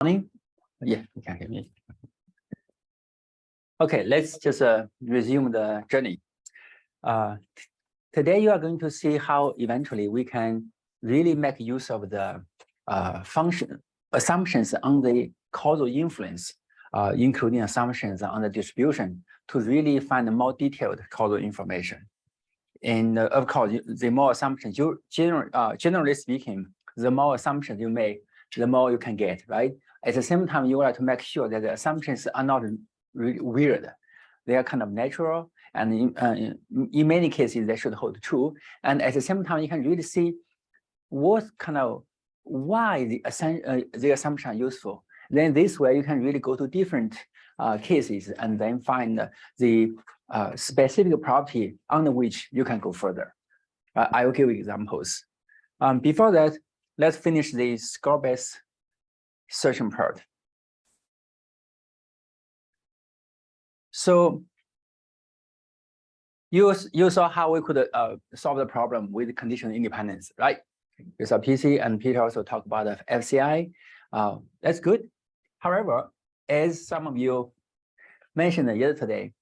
Yeah, you can hear me. Okay, let's just resume the journey. Today you are going to see how eventually we can really make use of the assumptions on the causal influence, including assumptions on the distribution, to really find more detailed causal information. And of course, the more assumptions generally speaking, the more assumptions you make, the more you can get, right? At the same time, you want to make sure that the assumptions are not really weird. They are kind of natural, and in many cases, they should hold true. And at the same time, you can really see what kind of, why the assumption are useful. Then this way, you can really go to different cases and then find the specific property on which you can go further. I will give examples. Before that, let's finish the score-based searching part. So you saw how we could solve the problem with conditional independence, right? You saw PC and Peter also talked about the FCI. That's good. However, as some of you mentioned yesterday,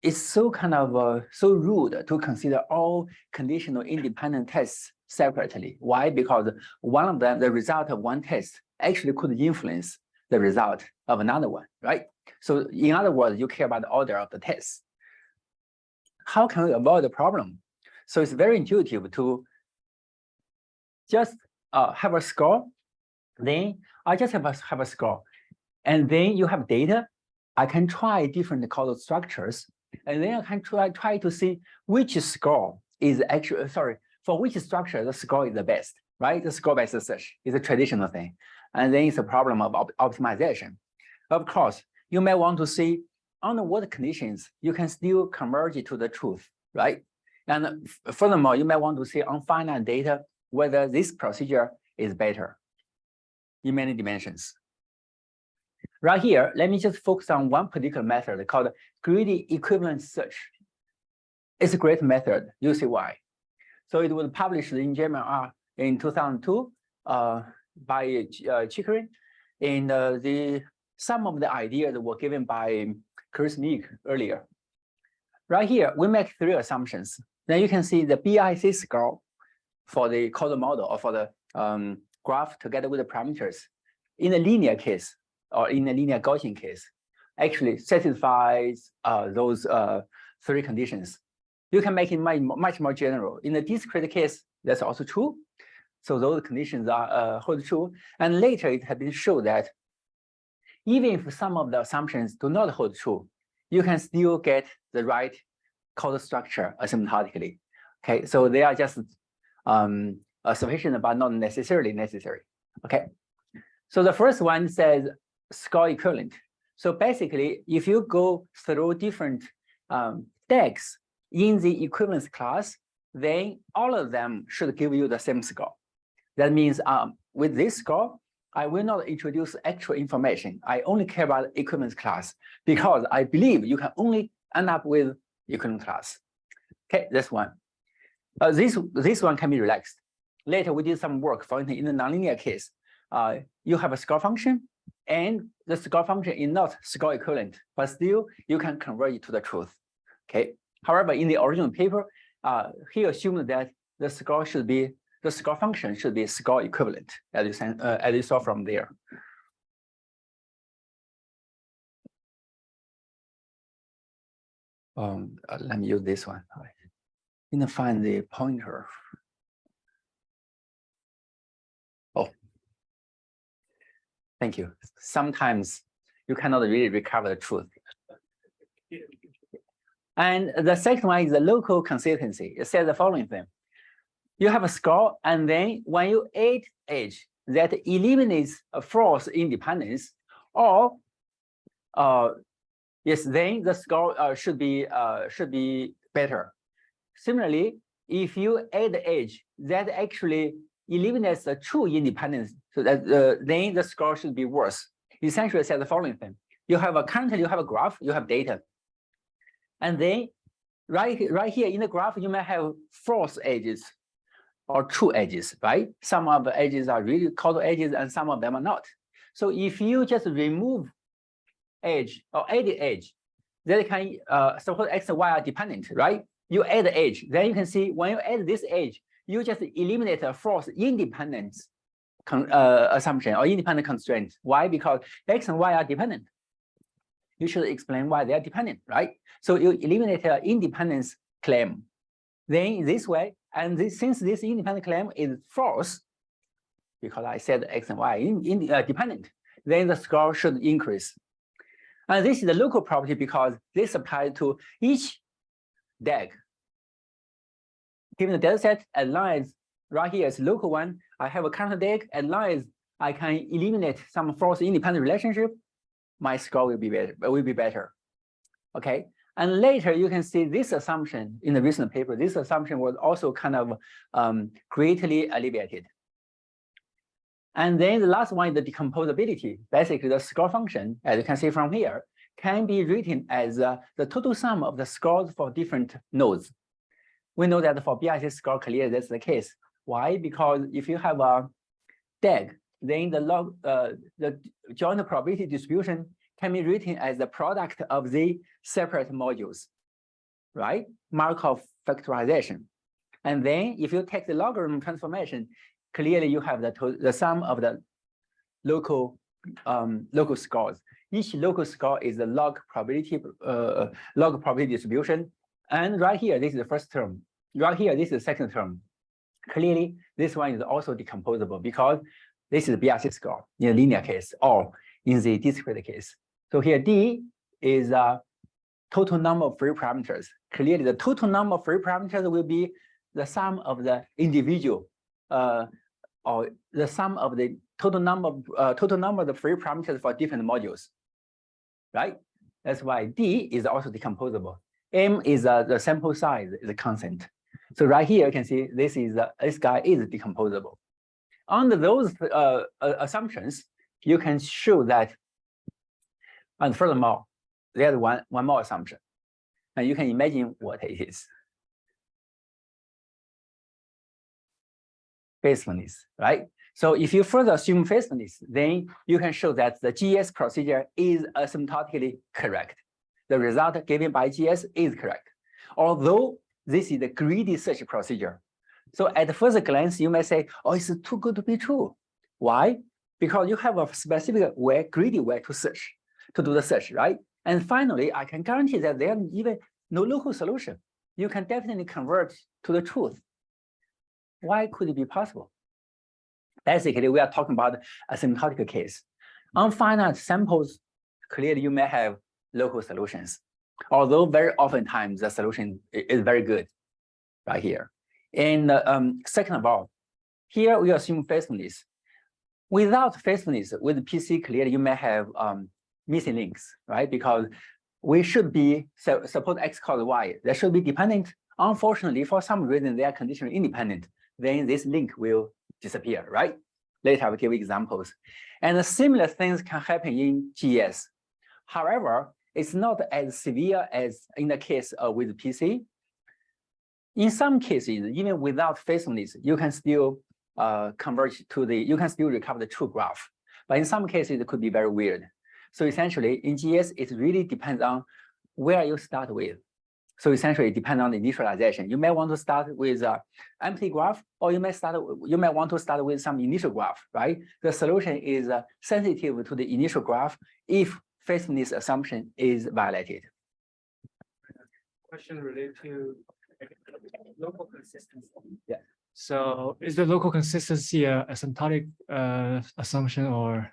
it's so kind of so rude to consider all conditional independent tests separately. Why? Because one of them, the result of one test actually could influence the result of another one, right? So in other words, you care about the order of the tests. How can we avoid the problem? So it's very intuitive to just have a score. Then I just have a score. And then you have data. I can try different causal structures. And then I can try to see which score is actually, for which structure the score is the best, right? The score-based search is a traditional thing. And then it's a problem of optimization. Of course, you may want to see under what conditions you can still converge to the truth, right? And furthermore, you may want to see on finite data whether this procedure is better in many dimensions. Right here, let me just focus on one particular method called greedy equivalence search. It's a great method. You see why. So it was published in JMR in 2002 by Chicorin, and some of the ideas were given by Chris Meek earlier. Right here, we make three assumptions. Then you can see the BIC score for the causal model or for the graph together with the parameters in a linear case or in a linear Gaussian case actually satisfies those three conditions. You can make it much more general. In the discrete case, that's also true. So those conditions are hold true. And later it has been shown that even if some of the assumptions do not hold true, you can still get the right causal structure asymptotically. Okay, so they are just sufficient but not necessarily necessary. Okay, so the first one says score equivalent. So basically, if you go through different decks in the equivalence class, then all of them should give you the same score. That means with this score, I will not introduce actual information. I only care about equivalence class because I believe you can only end up with equivalence class. Okay, this one. This one can be relaxed. Later, we did some work. For instance, in the nonlinear case, you have a score function, and the score function is not score equivalent, but still you can convert it to the truth. Okay. However, in the original paper, he assumed that the score function should be score equivalent, as you saw from there. Let me use this one. I didn't find the pointer. Oh, thank you. Sometimes you cannot really recover the truth. And the second one is the local consistency. It says the following thing. You have a score, and then when you add edge that eliminates a false independence, or yes, then the score should be better. Similarly, if you add edge that actually eliminates the true independence, so that then the score should be worse. Essentially, it says the following thing: currently you have a graph, you have data, and then right here in the graph you may have false edges or true edges, right? Some of the edges are really causal edges and some of them are not. So if you just remove edge or add the edge, then can suppose x and y are dependent, right? You add the edge, then you can see when you add this edge, you just eliminate a false independence assumption or independent constraint. Why? Because x and y are dependent. You should explain why they are dependent, right? So you eliminate an independence claim. Then in this way, and since this independent claim is false, because I said x and y are dependent, then the score should increase. And this is the local property because this applies to each DAG. Given the data set, as long as right here is local one, I have a counter DAG, as long as I can eliminate some false independent relationship, my score will be better. Okay. And later you can see this assumption in the recent paper. This assumption was also kind of greatly alleviated. And then the last one is the decomposability. Basically, the score function, as you can see from here, can be written as the total sum of the scores for different nodes. We know that for BIC score, clearly that's the case. Why? Because if you have a DAG, then the joint probability distribution can be written as the product of the separate modules, right? Markov factorization. And then if you take the logarithm transformation, clearly you have the sum of the local scores. Each local score is the log probability distribution. And right here, this is the first term. Right here, this is the second term. Clearly, this one is also decomposable because this is the BRC score in a linear case or in the discrete case. So here D is a total number of free parameters. Clearly, the total number of free parameters will be the sum of the individual or the sum of the total number of the free parameters for different modules, right? That's why D is also decomposable. M is the sample size is a constant. So right here you can see this guy is decomposable. Under those assumptions, you can show that. And furthermore, there's one more assumption, and you can imagine what it is. Faithfulness, right? So if you further assume faithfulness, then you can show that the GS procedure is asymptotically correct. The result given by GS is correct, although this is the greedy search procedure. So at first glance, you may say, oh, it's too good to be true. Why? Because you have a specific way, greedy way to search, to do the search, right? And finally, I can guarantee that there is even no local solution. You can definitely converge to the truth. Why could it be possible? Basically, we are talking about a asymptotic case. On finite samples, clearly you may have local solutions, although very oftentimes the solution is very good right here. And second of all, here we assume faithfulness. Without faithfulness, with PC, clearly you may have missing links, right? Because we should be, suppose X called Y, that should be dependent. Unfortunately, for some reason, they are conditionally independent. Then this link will disappear, right? Later, I will give examples. And similar things can happen in GS. However, it's not as severe as in the case with PC. In some cases, even without faithfulness, you can still converge to you can still recover the true graph. But in some cases, it could be very weird. So essentially, in GS, it really depends on where you start with. So essentially, it depends on the initialization. You may want to start with an empty graph, or you may want to start with some initial graph, right? The solution is sensitive to the initial graph if faithfulness assumption is violated. Question related to local consistency. Yeah. So is the local consistency a asymptotic assumption, or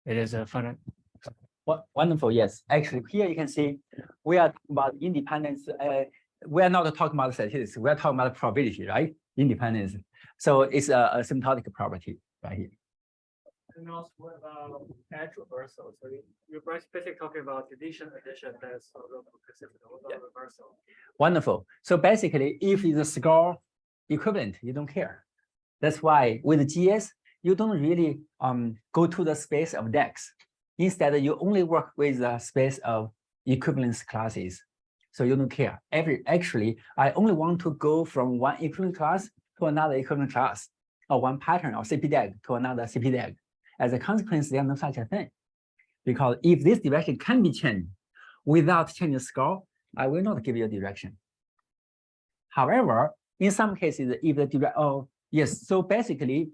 it is a finite? Wonderful, yes. Actually, here you can see we are talking about independence. We are not talking about statistics. We are talking about probability, right? Independence. So it's a asymptotic property right here. And also, what about edge reversal? So you're basically talking about deletion, addition, that's local consistent. What about reversal? Wonderful. So basically, if it's a score equivalent, you don't care. That's why with GS, you don't really go to the space of DEX. Instead, you only work with the space of equivalence classes. So you don't care. Actually, I only want to go from one equivalent class to another equivalent class, or one pattern or CPDAG to another CPDAG. as a consequence, there is no such a thing. Because if this direction can be changed without changing the score, I will not give you a direction. However, in some cases, if the direction, yes, so basically,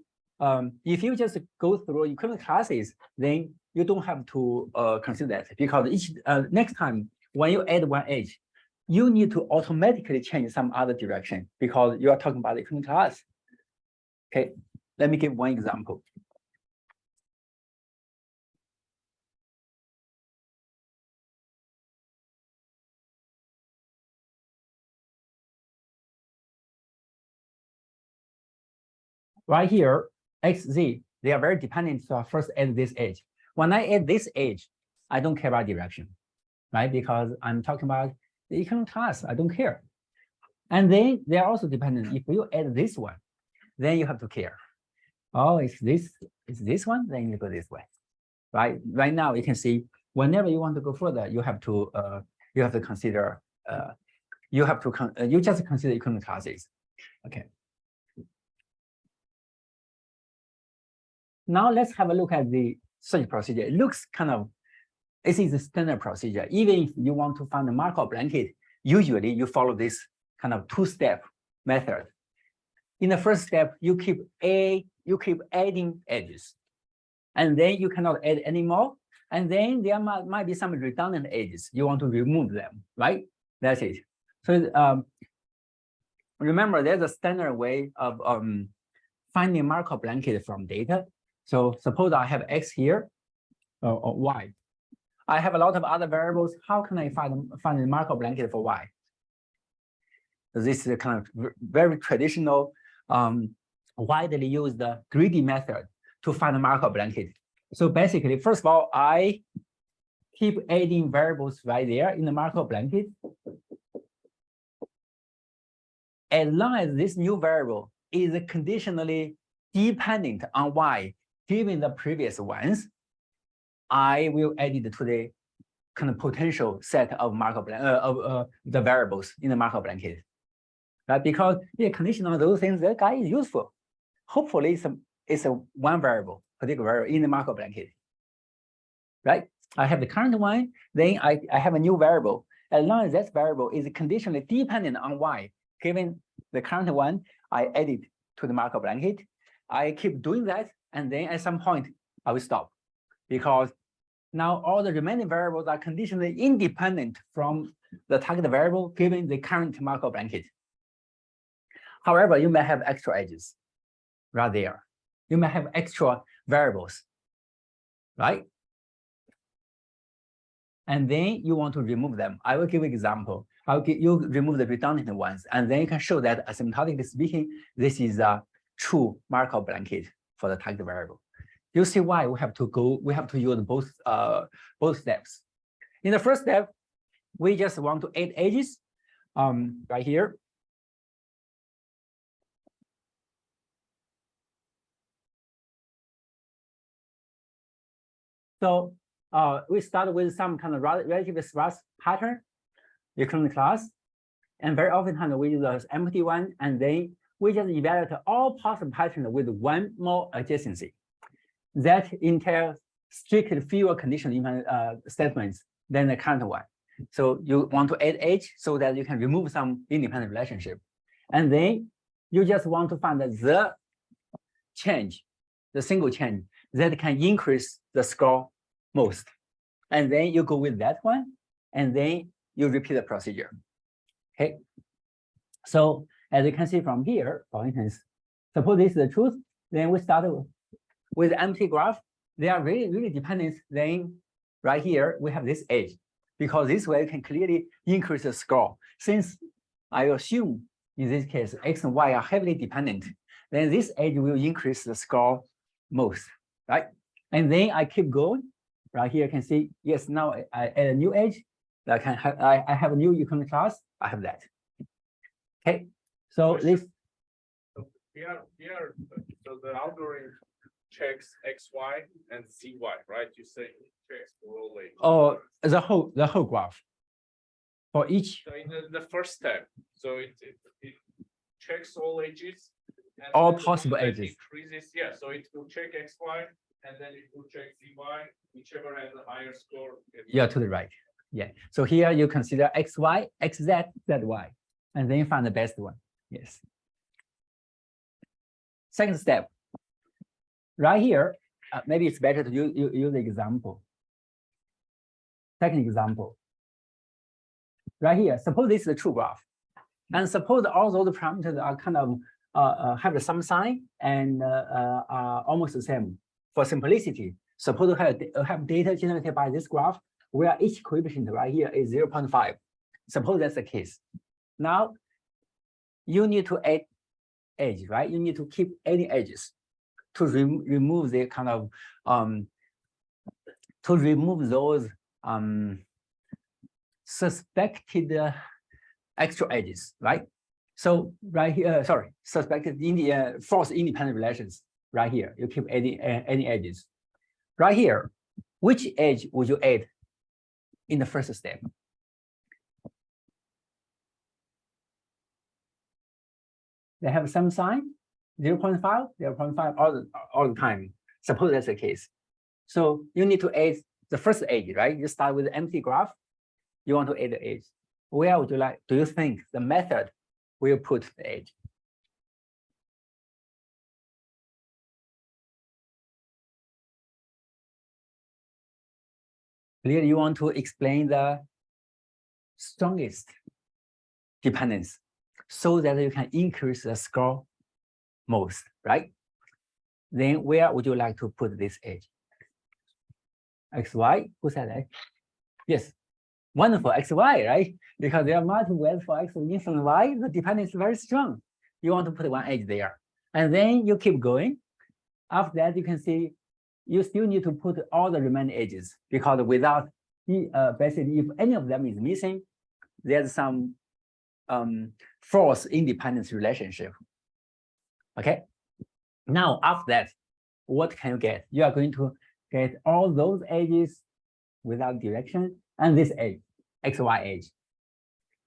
if you just go through equivalent classes, then you don't have to consider that, because each next time when you add one edge, you need to automatically change some other direction because you are talking about the equivalent class. Okay, let me give one example. Right here, x, z, they are very dependent. So I first add this edge. When I add this edge, I don't care about direction, right? Because I'm talking about the equivalent class, I don't care. And then they are also dependent. If you add this one, then you have to care. Oh, it's this one, then you go this way, right? Right now, you can see whenever you want to go further, you have to consider you just consider equivalent classes. Okay. Now let's have a look at the search procedure. It looks this is a standard procedure. Even if you want to find a Markov blanket, usually you follow this kind of two-step method. In the first step, you keep adding edges, and then you cannot add anymore. And then there might be some redundant edges. You want to remove them, right? That's it. So remember, there's a standard way of finding Markov blanket from data. So suppose I have x here, or y. I have a lot of other variables. How can I find the Markov blanket for y? So this is a kind of very traditional, widely used greedy method to find the Markov blanket. So basically, first of all, I keep adding variables right there in the Markov blanket. As long as this new variable is conditionally dependent on y, given the previous ones, I will add it to the kind of potential set of Markov the variables in the Markov blanket. Right? Because the condition on those things, that guy is useful. Hopefully, it's a one variable, particular variable in the Markov blanket. Right? I have the current one, then I have a new variable. As long as that variable is conditionally dependent on y, given the current one, I add it to the Markov blanket. I keep doing that, and then at some point, I will stop. Because now all the remaining variables are conditionally independent from the target variable given the current Markov blanket. However, you may have extra edges right there. You may have extra variables, right? And then you want to remove them. I will give an example. You remove the redundant ones, and then you can show that asymptotically speaking, this is a true Markov blanket for the target variable. You see why we have to use both steps. In the first step, we just want to add edges right here. So we start with some kind of relatively sparse pattern, equivalent class, and very often we use an empty one, and then we just evaluate all possible patterns with one more adjacency. That entails strictly fewer conditional statements than the current one. So you want to add edge so that you can remove some independent relationship. And then you just want to find the change, the single change that can increase the score most. And then you go with that one, and then you repeat the procedure. Okay. So as you can see from here, for instance, suppose this is the truth, then we start with empty graph. They are really dependent. Then right here, we have this edge, because this way you can clearly increase the score. Since I assume in this case, X and Y are heavily dependent, then this edge will increase the score most, right? And then I keep going. Right here, you can see, yes, now I add a new edge. I have a new equivalent class. I have that. Okay, so this. So the algorithm checks X, Y, and Z, Y, right? You say it checks all edges. Oh, the whole graph. For each. So in the first step, so it checks all edges, And all then the possible one that edges. Increases, yeah, so it will check XY and then it will check ZY, whichever has a higher score. Yeah, to the right. Yeah. So here you consider XY, XZ, ZY, and then you find the best one. Yes. Second step. Right here, maybe it's better to use the example. Second example. Right here, suppose this is a true graph. And suppose all those parameters are kind of have the same sign and are almost the same. For simplicity, suppose we have data generated by this graph where each coefficient right here is 0.5. Suppose that's the case. Now, you need to add edge, right? You need to keep adding edges to remove the kind of to remove those suspected extra edges, right? So right here, sorry, suspected false independent relations. Right here, you keep adding edges. Right here, which edge would you add in the first step? They have some sign, 0.5, 0.5 all the time. Suppose that's the case. So you need to add the first edge, right? You start with the empty graph. You want to add the edge. Where would you like? Do you think the method will put the edge? Clearly, you want to explain the strongest dependence so that you can increase the score most, right? Then where would you like to put this edge? XY, who said that? Yes, wonderful, XY, right? Because there are multiple ways for X infinite Y, the dependence is very strong. You want to put one edge there. And then you keep going. After that, you can see you still need to put all the remaining edges because without, basically, if any of them is missing, there's some false independence relationship. Okay. Now, after that, what can you get? You are going to get all those edges without direction and this edge, XY edge.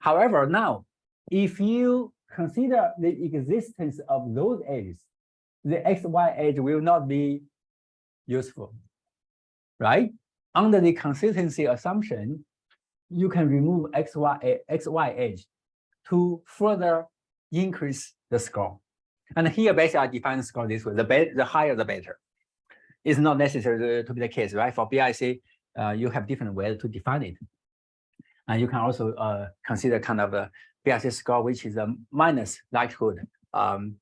However, now, if you consider the existence of those edges, the XY edge will not be useful, right? Under the consistency assumption, you can remove XY edge to further increase the score. And here, basically, I define the score this way: the higher, the better. It's not necessary to be the case, right? For BIC, you have different ways to define it. And you can also consider kind of a BIC score, which is a minus likelihood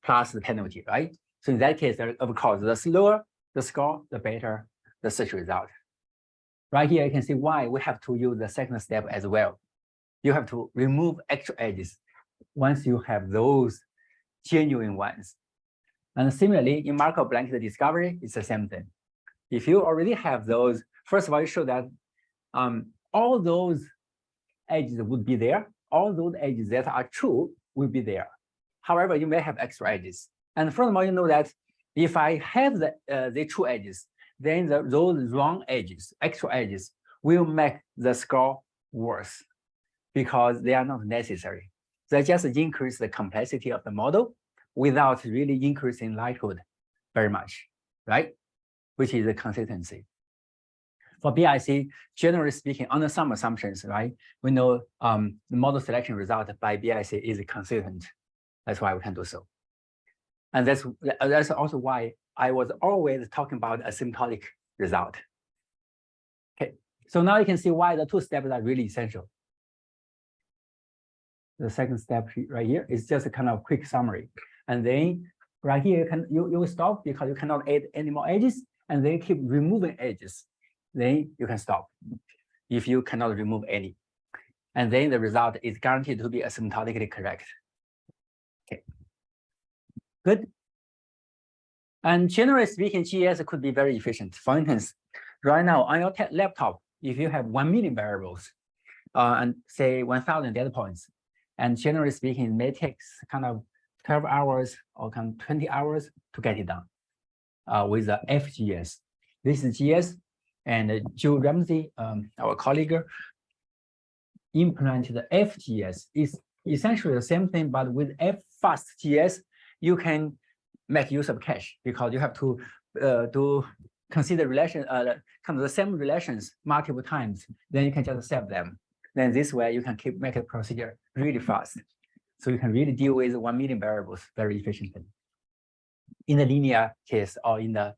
plus the penalty, right? So in that case, of course, the slower the score, the better the search result. Right here, you can see why we have to use the second step as well. You have to remove extra edges once you have those genuine ones. And similarly, in Markov blanket discovery, it's the same thing. If you already have those, first of all, you show that all those edges would be there. All those edges that are true will be there. However, you may have extra edges. And furthermore, you know that if I have the true edges, then those wrong edges, extra edges, will make the score worse because they are not necessary. They just increase the complexity of the model without really increasing likelihood very much, right? Which is the consistency. For BIC, generally speaking, under some assumptions, right, we know the model selection result by BIC is consistent. That's why we can do so. And that's also why I was always talking about asymptotic result. Okay, so now you can see why the two steps are really essential. The second step right here is just a kind of quick summary. And then right here, you will stop because you cannot add any more edges, and then keep removing edges. Then you can stop if you cannot remove any. And then the result is guaranteed to be asymptotically correct. Okay, good. And generally speaking, GES could be very efficient. For instance, right now on your laptop, if you have 1 million variables and say 1,000 data points, and generally speaking, it may take kind of 12 hours or kind of 20 hours to get it done with the FGS. This is GS, and Joe Ramsey, our colleague, implemented the FGS. It's essentially the same thing, but with FastGS, you can make use of cache because you have to consider relation, kind of the same relations multiple times. Then you can just save them. Then this way you can make a procedure really fast. So you can really deal with 1 million variables very efficiently. In the linear case or in the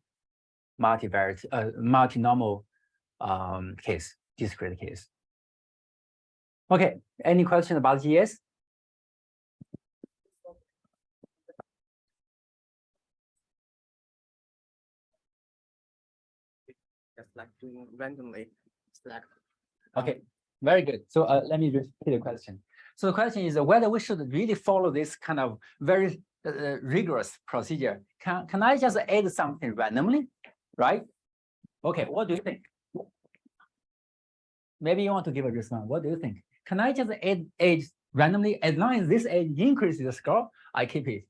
multivariate, multi-normal case, discrete case. Okay, any question about GS? Just like doing randomly select. Okay, very good. So let me repeat the question. So the question is whether we should really follow this kind of very rigorous procedure. Can I just add something randomly, right? Okay, what do you think? Maybe you want to give a response. What do you think? Can I just add age randomly? As long as this age increases the score, I keep it.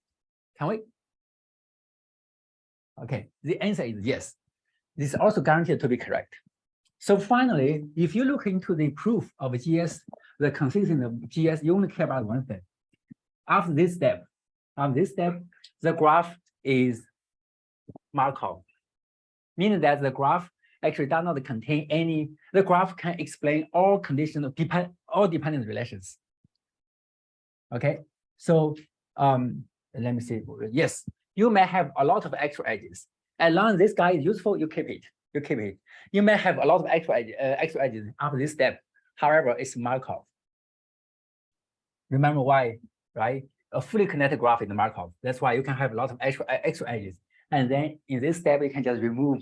Can we? Okay, the answer is yes. This is also guaranteed to be correct. So finally, if you look into the proof of GS, the consistency of GS, you only care about one thing. After this step, the graph is Markov, meaning that the graph actually does not contain any. The graph can explain all conditional dependent relations. Okay, so let me see. Yes, you may have a lot of extra edges. As long as this guy is useful, you keep it. You keep it. You may have a lot of extra edges after this step. However, it's Markov. Remember why, right? A fully connected graph is Markov. That's why you can have a lot of extra edges. And then in this step, you can just remove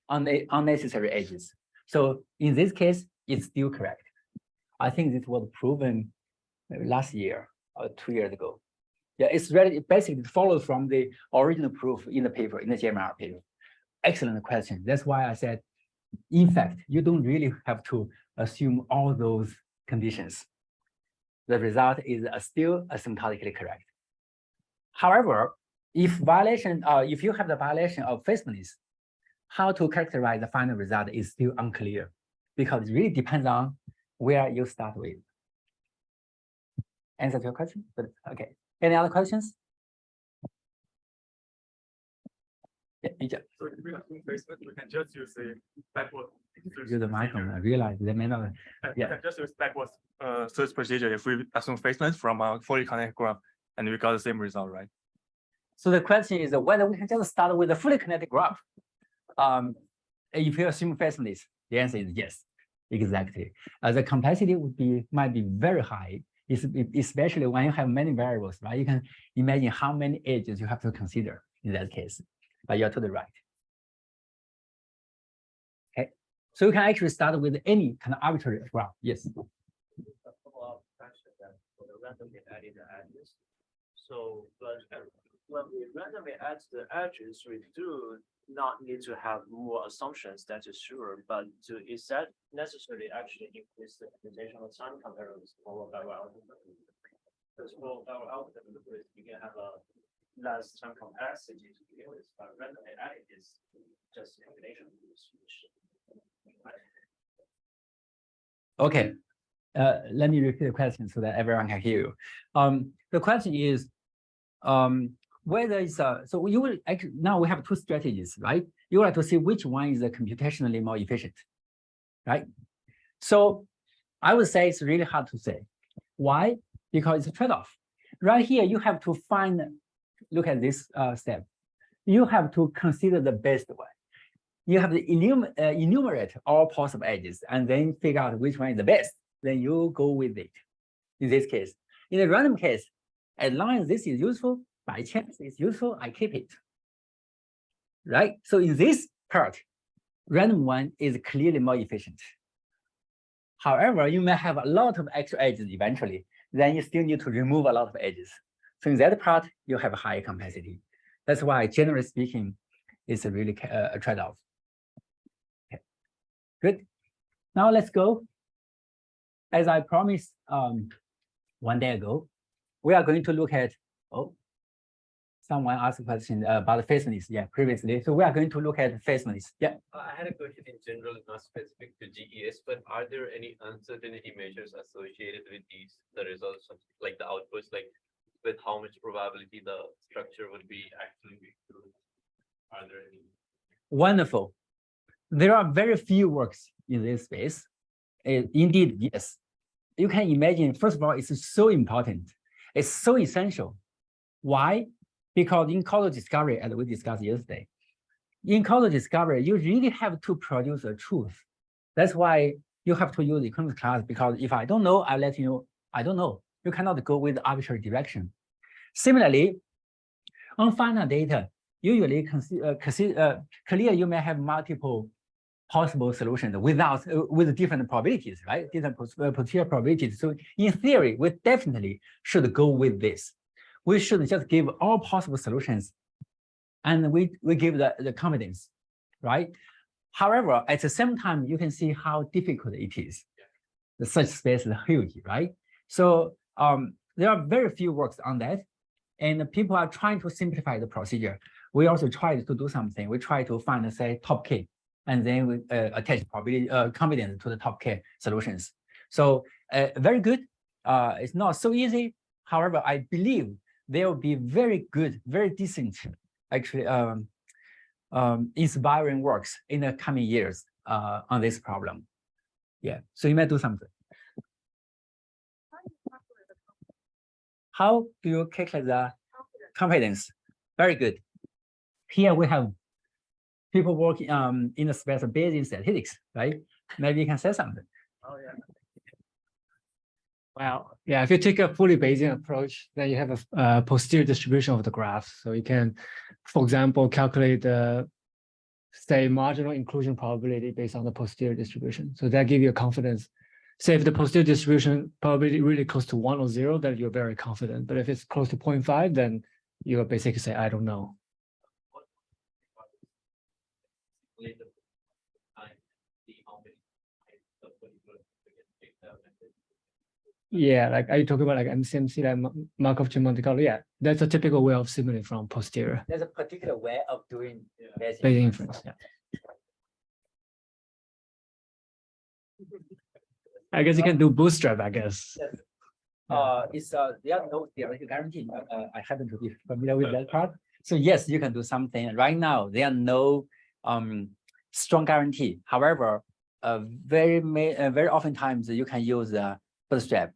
unnecessary edges. So in this case, it's still correct. I think this was proven last year or 2 years ago. Yeah, it's really basically follows from the original proof in the paper, in the JMR paper. Excellent question. That's why I said, in fact, you don't really have to assume all those conditions. The result is still asymptotically correct. However, if you have the violation of faithfulness, how to characterize the final result is still unclear because it really depends on where you start with. Answer to your question? But okay. Any other questions? Yeah, So if we assume basement, we can just use the backward. use the microphone. I realize they may not. We can just use backwards search procedure if we assume basement from a fully connected graph, and we got the same result, right? So the question is whether we can just start with a fully connected graph. If you assume faithfulness, the answer is yes, exactly. The complexity might be very high, especially when you have many variables, right? You can imagine how many edges you have to consider in that case, but you're to the right. Okay, so you can actually start with any kind of arbitrary graph. Yes. A follow-up question that for the randomly added edges. So, but when we randomly add the edges, we do not need to have more assumptions, that is sure, but is that necessarily actually increase the computational time compared with for our algorithm? Because for our algorithm, you can have a less time complexity to begin with, but randomly added is just a combination of these. Okay, let me repeat the question so that everyone can hear you. The question is, whether it's so you will actually now we have two strategies, right? You have to see which one is computationally more efficient, right? So I would say it's really hard to say. Why? Because it's a trade-off. Right here, you have to look at this step. You have to consider the best one. You have to enumerate all possible edges and then figure out which one is the best. Then you go with it. In this case, in a random case, as long as this is useful, by chance it's useful, I keep it. Right? So in this part, random one is clearly more efficient. However, you may have a lot of extra edges eventually. Then you still need to remove a lot of edges. So in that part, you have a higher complexity. That's why, generally speaking, it's a really a trade-off. Okay. Good. Now let's go. As I promised 1 day ago, we are going to look at, someone asked a question about faithfulness, previously. So we are going to look at faithfulness. I had a question in general, not specific to GES, but are there any uncertainty measures associated with the results of like the outputs? Like with how much probability the structure would be actually be true? Are there any? Wonderful. There are very few works in this space. Indeed, yes. You can imagine, first of all, it's so important. It's so essential. Why? Because in causal discovery, as we discussed yesterday, in causal discovery, you really have to produce a truth. That's why you have to use equivalence class, because if I don't know, I'll let you know I don't know. You cannot go with arbitrary direction. Similarly, on final data, usually clear you may have multiple possible solutions with different probabilities, right? Different potential probabilities. So in theory, we definitely should go with this. We should just give all possible solutions, and we give the confidence, right? However, at the same time, you can see how difficult it is. The search space is huge, right? So there are very few works on that, and people are trying to simplify the procedure. We also tried to do something. We try to find, say, top K, and then we attach probability confidence to the top K solutions. So very good. It's not so easy. However, I believe there will be very good, very decent, actually inspiring works in the coming years on this problem. Yeah, so you might do something. How do you calculate the confidence? Very good. Here we have people working in the space of Bayesian statistics, right? Maybe you can say something. Oh, yeah. Wow. Yeah, if you take a fully Bayesian approach, then you have a posterior distribution of the graph. So you can, for example, calculate the, say, marginal inclusion probability based on the posterior distribution. So that gives you a confidence. Say if the posterior distribution probability really close to 1 or 0, then you're very confident. But if it's close to 0.5, then you'll basically say, I don't know. Yeah, like are you talking about like MCMC, like Markov chain Monte Carlo? Yeah, that's a typical way of simulating from posterior. There's a particular way of doing Bayesian inference. Yeah. I guess you can do bootstrap, I guess. It's there are no theoretical guarantee. I happen to be familiar with that part. So yes, you can do something. Right now, there are no strong guarantee. However, very oftentimes you can use the bootstrap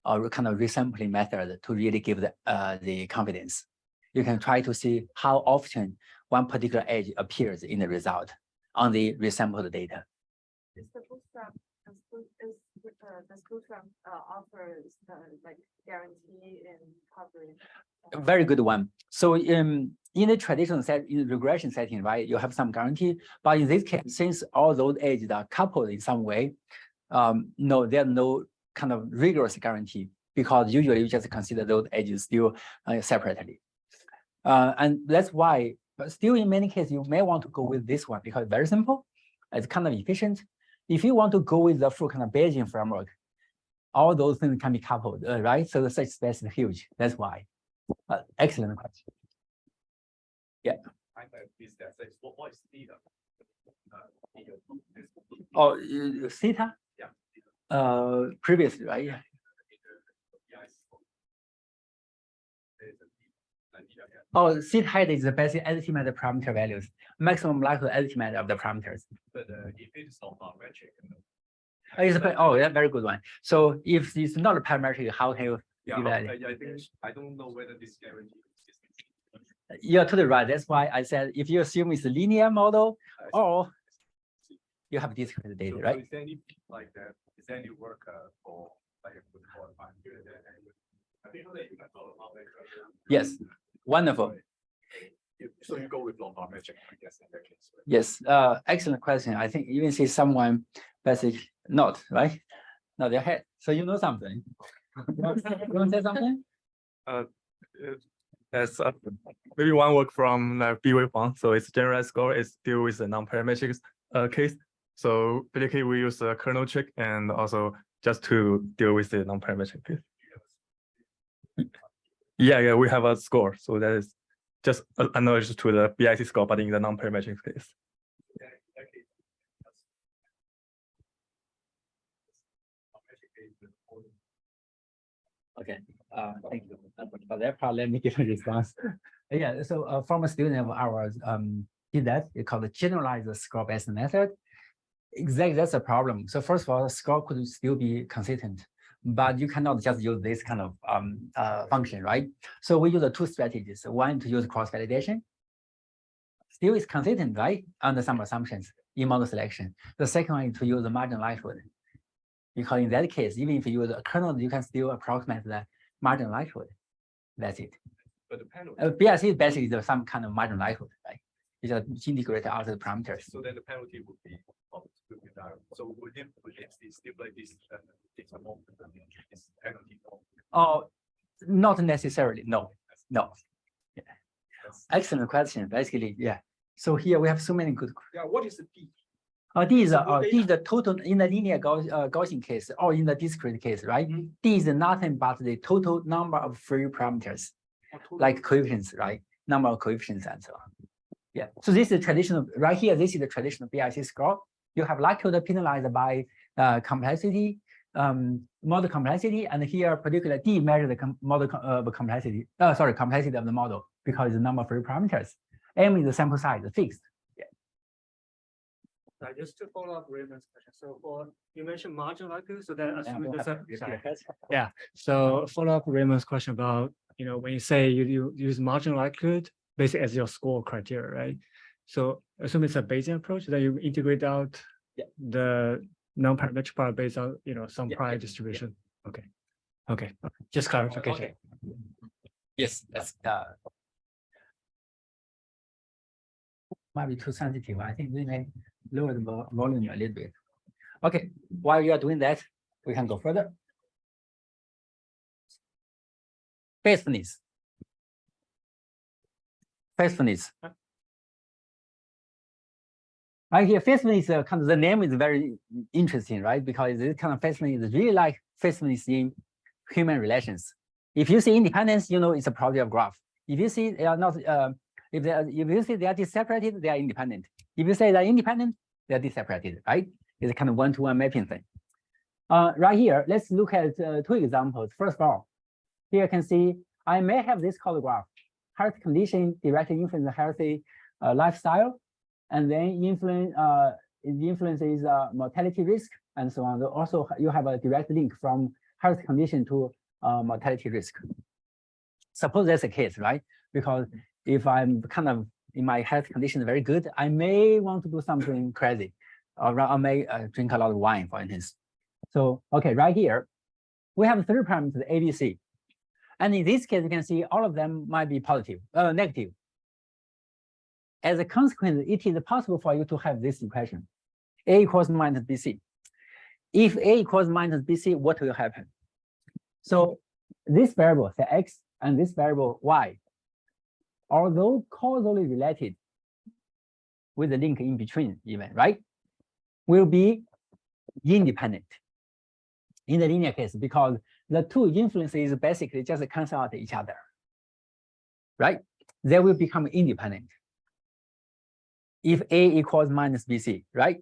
or kind of resampling method to really give the confidence. You can try to see how often one particular edge appears in the result on the resampled data. Is the bootstrap does bootstrap offers like guarantee in coverage? Very good one. So in the traditional set, in the regression setting, right, you have some guarantee. But in this case, since all those edges are coupled in some way, no, there are no kind of rigorous guarantee, because usually you just consider those edges still separately. And that's why, but still in many cases, you may want to go with this one because it's very simple. It's kind of efficient. If you want to go with the full kind of Bayesian framework, all those things can be coupled, right? So the search space is huge. That's why. Excellent question. Yeah. What is theta? Oh, theta? Yeah. Previously, right? Yeah. Oh, theta height is the basic estimate of parameter values, maximum likelihood estimate of the parameters. But if it's not parametric. Oh, yeah, very good one. So if it's not a parametric, how can you evaluate? I think I don't know whether this guarantee exists. You're totally right. That's why I said if you assume it's a linear model, or you have discrete data, right? Is there any like that? Is there any work for like a good qualifying period? Yes, wonderful. So you go with non-parametric, I guess, in that case. Right? Yes, excellent question. I think even see someone basic not right, not their head. So you know something. You want to say something? Yes, maybe one work from B-Wave Huang. So its generalized score is deal with a non-parametric case. So basically we use a kernel trick and also just to deal with the non-parametric case. Yeah, we have a score. So that is just analogous to the BIC score, but in the non-parametric case. Okay. Thank you for that part. Let me give a response. Yeah, so a former student of ours did that. It's called the generalized score-based method. Exactly, that's a problem. So first of all, the score could still be consistent, but you cannot just use this kind of function, right? So we use two strategies. One to use cross-validation. Still is consistent, right? Under some assumptions in model selection. The second one is to use the marginal likelihood. Because in that case, even if you use a kernel, you can still approximate the marginal likelihood. That's it. But the penalty. BRC is basically some kind of marginal likelihood, right? You just integrate out the parameters. So then the penalty would be so would it still like this this penalty? Oh, not necessarily. No. Yeah. Excellent question. Basically, yeah. So here we have so many good. Yeah. What is the D? D is the total in the linear Gaussian case or in the discrete case, right? D is nothing but the total number of free parameters, like coefficients, right? Number of coefficients and so on. Yeah. So this is traditional right here. This is the traditional BIC score. You have likelihood penalized by complexity, model complexity, and here particular D measure the model complexity. Complexity of the model because it's the number of free parameters. M is the sample size fixed. Just to follow up Raymond's question. So for you mentioned marginal likelihood, so that assuming there's a Yeah. So follow up Raymond's question about, when you say you use marginal likelihood basically as your score criteria, right? So assume it's a Bayesian approach that you integrate out the non-parametric part based on some prior distribution. Okay. Just clarification. Okay. Yes, that's might be too sensitive. I think we may lower the volume a little bit. Okay, while you are doing that, we can go further. Faithfulness. Right here, faithfulness kind of the name is very interesting, right? Because this kind of faithfulness is really like faithfulness in human relations. If you see independence, it's a property of graph. If you see they are not, if you see they are separated, they are independent. If you say they're independent, they are separated, right? It's a kind of one-to-one mapping thing. Right here, let's look at two examples. First of all, here you can see I may have this color graph. Health condition directly influence the healthy lifestyle, and then it influences mortality risk and so on. Also, you have a direct link from health condition to mortality risk. Suppose that's the case, right? Because if I'm kind of in my health condition very good, I may want to do something crazy, or I may drink a lot of wine, for instance. So, okay, right here, we have three parameters, A, B, C. And in this case, you can see all of them might be negative. As a consequence, it is possible for you to have this equation, A equals minus BC. If A equals minus BC, what will happen? So this variable, say X, and this variable Y, although causally related with the link in between even, right, will be independent in the linear case because the two influences basically just cancel out each other, right? They will become independent if A equals minus BC, right?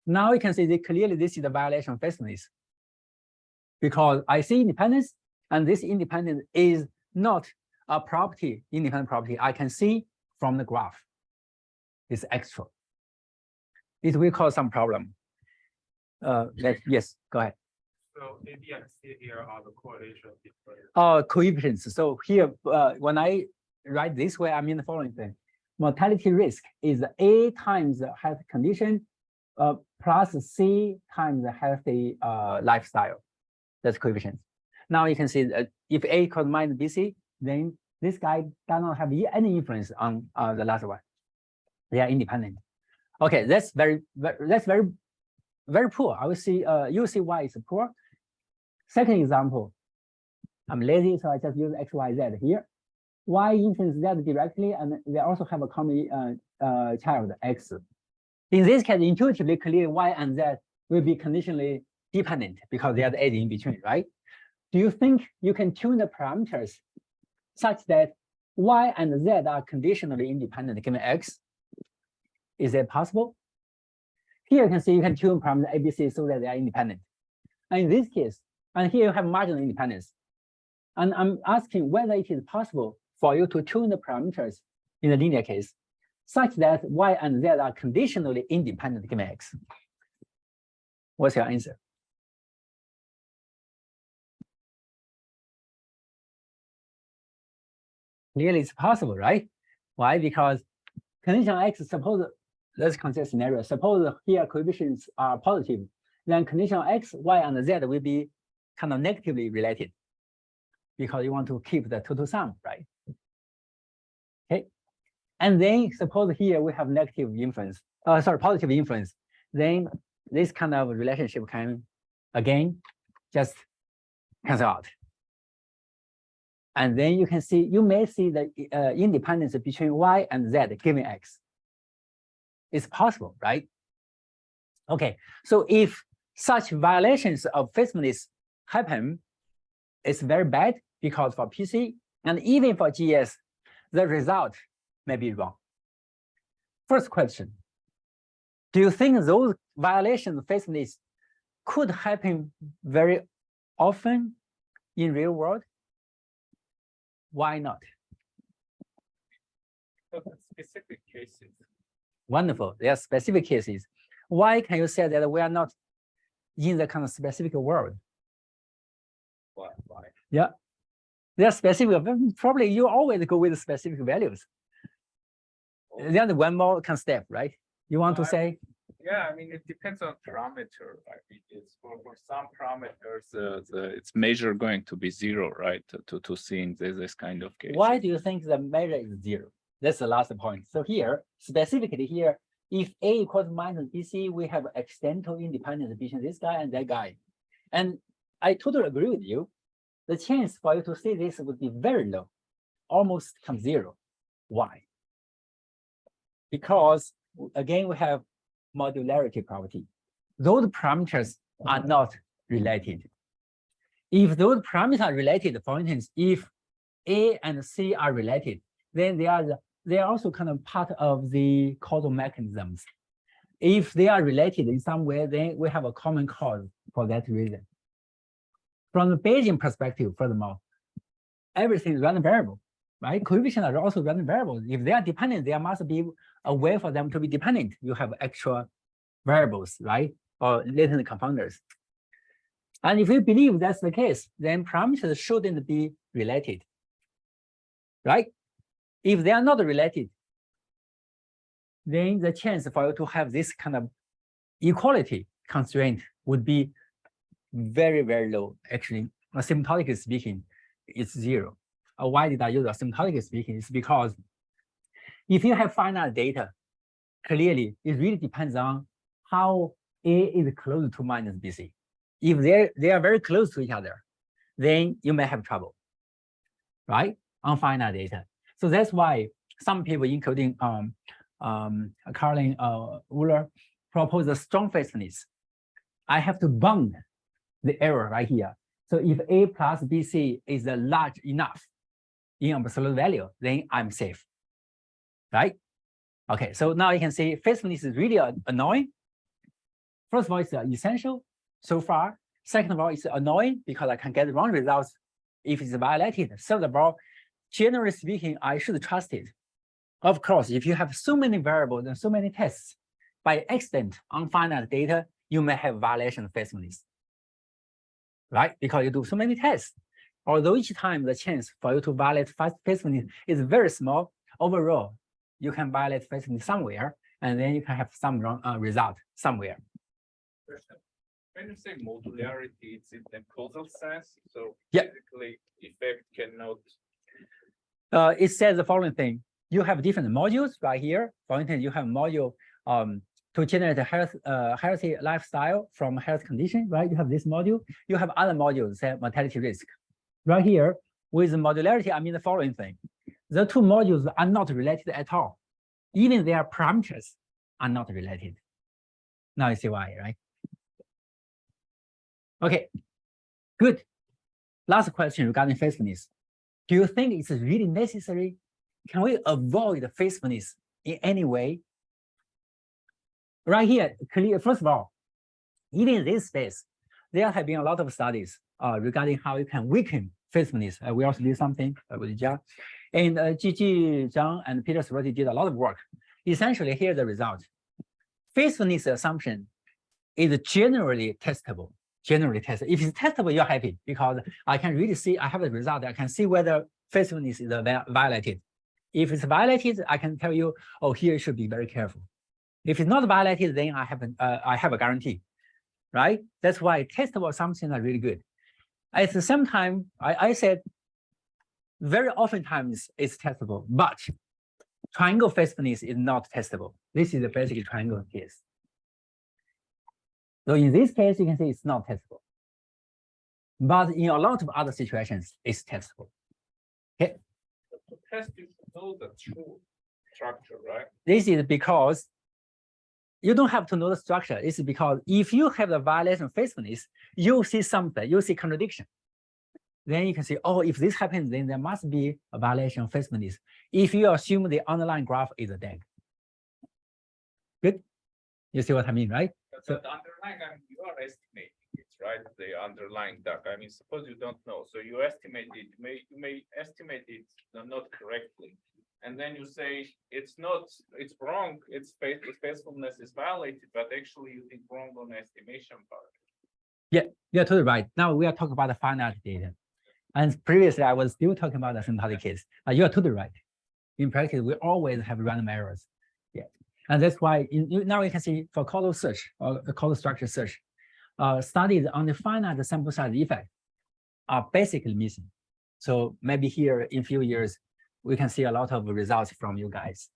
Now you can see that clearly this is the violation of faithfulness because I see independence and this independence is not a property, independent property. I can see from the graph. It's extra. It will cause some problem. Yes, go ahead. So A, B, and C here are the correlation. Coefficients. So here, when I write this way, I mean the following thing. Mortality risk is A times the health condition plus C times the healthy lifestyle. That's coefficient. Now you can see that if A equals minus BC, then this guy does not have any influence on the last one. They are independent. Okay, that's very poor. I will see you see why it's poor. Second example, I'm lazy, so I just use X, Y, Z here. Y influence Z directly, and they also have a common child X. In this case, intuitively clear Y and Z will be conditionally dependent because they are the edge in between, right? Do you think you can tune the parameters such that Y and Z are conditionally independent given X? Is that possible? Here you can see you can tune parameter ABC so that they are independent. And in this case, And here you have marginal independence. And I'm asking whether it is possible for you to tune the parameters in the linear case such that y and z are conditionally independent given x. What's your answer? Clearly it's possible, right? Why? Because condition x, suppose, let's consider scenario. Suppose here coefficients are positive, then condition x, y, and z will be kind of negatively related because you want to keep the total sum, right? Okay. And then suppose here we have negative influence, positive influence, then this kind of relationship can again just cancel out. And then you can see, you may see the independence between y and z given x. It's possible, right? Okay, so if such violations of faithfulness happen, it's very bad because for PC and even for GS, the result may be wrong. First question, do you think those violations of faithfulness could happen very often in real world? Why not? Specific cases. Wonderful. There are specific cases. Why can you say that we are not in the kind of specific world? Why? Yeah, they are specific. Probably you always go with specific values. Then one more can step, right? You want to say? Yeah, I mean, it depends on parameter. I mean, it's for some parameters, it's measure going to be zero, right? To see in this kind of case. Why do you think the measure is zero? That's the last point. So here, specifically here, if A equals minus BC, we have accidental independence between this guy and that guy. And I totally agree with you. The chance for you to see this would be very low, almost come zero. Why? Because again, we have modularity property. Those parameters are not related. If those parameters are related, for instance, if A and C are related, then they are also kind of part of the causal mechanisms. If they are related in some way, then we have a common cause for that reason. From the Bayesian perspective, furthermore, everything is random variable, right? Coefficients are also random variables. If they are dependent, there must be a way for them to be dependent. You have extra variables, right? Or latent confounders. And if you believe that's the case, then parameters shouldn't be related, right? If they are not related, then the chance for you to have this kind of equality constraint would be very, very low. Actually, asymptotically speaking, it's zero. Why did I use asymptotically speaking? It's because if you have finite data, clearly it really depends on how A is close to minus BC. If they are very close to each other, then you may have trouble, right? On finite data. So that's why some people, including Caroline Wooler, propose a strong faithfulness. I have to bound the error right here. So if A plus BC is large enough in absolute value, then I'm safe, right? Okay, so now you can see faithfulness is really annoying. First of all, it's essential so far. Second of all, it's annoying because I can get wrong results if it's violated. Third of all, generally speaking, I should trust it. Of course, if you have so many variables and so many tests, by accident on finite data, you may have violation of faithfulness, right? Because you do so many tests. Although each time the chance for you to violate faithfulness is very small, overall, you can violate faithfulness somewhere, and then you can have some wrong result somewhere. When you say modularity, it's in the causal sense. So yeah, basically, effect cannot. It says the following thing: you have different modules right here. For instance, you have module to generate a healthy lifestyle from health condition, right? You have this module. You have other modules, say mortality risk. Right here, with modularity, I mean the following thing: the two modules are not related at all. Even their parameters are not related. Now you see why, right? Okay, good. Last question regarding faithfulness. Do you think it's really necessary? Can we avoid faithfulness in any way? Right here, clear. First of all, even in this space, there have been a lot of studies regarding how you can weaken faithfulness. We also did something with Jia. And Gigi, Zhang, and Peter Soroti did a lot of work. Essentially, here's the result. Faithfulness assumption is generally testable. Generally testable. If it's testable, you're happy because I can really see, I have a result. I can see whether faithfulness is violated. If it's violated, I can tell you, oh, here you should be very careful. If it's not violated, then I have a guarantee, right? That's why testable assumptions are really good. At the same time, I said very oftentimes it's testable, but triangle faithfulness is not testable. This is the basic triangle case. So in this case, you can see it's not testable. But in a lot of other situations, it's testable. Okay. To test, you should know the true structure, right? This is because you don't have to know the structure. It's because if you have the violation of faithfulness, you see something, you see contradiction. Then you can say, oh, if this happens, then there must be a violation of faithfulness. If you assume the underlying graph is a DAG. Good? You see what I mean, right? So the underlying, I mean, you are estimating it, right? The underlying DAG. I mean, suppose you don't know. So you estimate it, you may estimate it not correctly. And then you say it's not, it's wrong, its faithfulness is violated, but actually you think wrong on the estimation part. Yeah, you're totally right. Now we are talking about the finite data. And previously I was still talking about the symptomatic case. You are totally right. In practice, we always have random errors. Yeah. And that's why now you can see for causal search or causal structure search, studies on the finite sample size effect are basically missing. So maybe here in a few years, we can see a lot of results from you guys.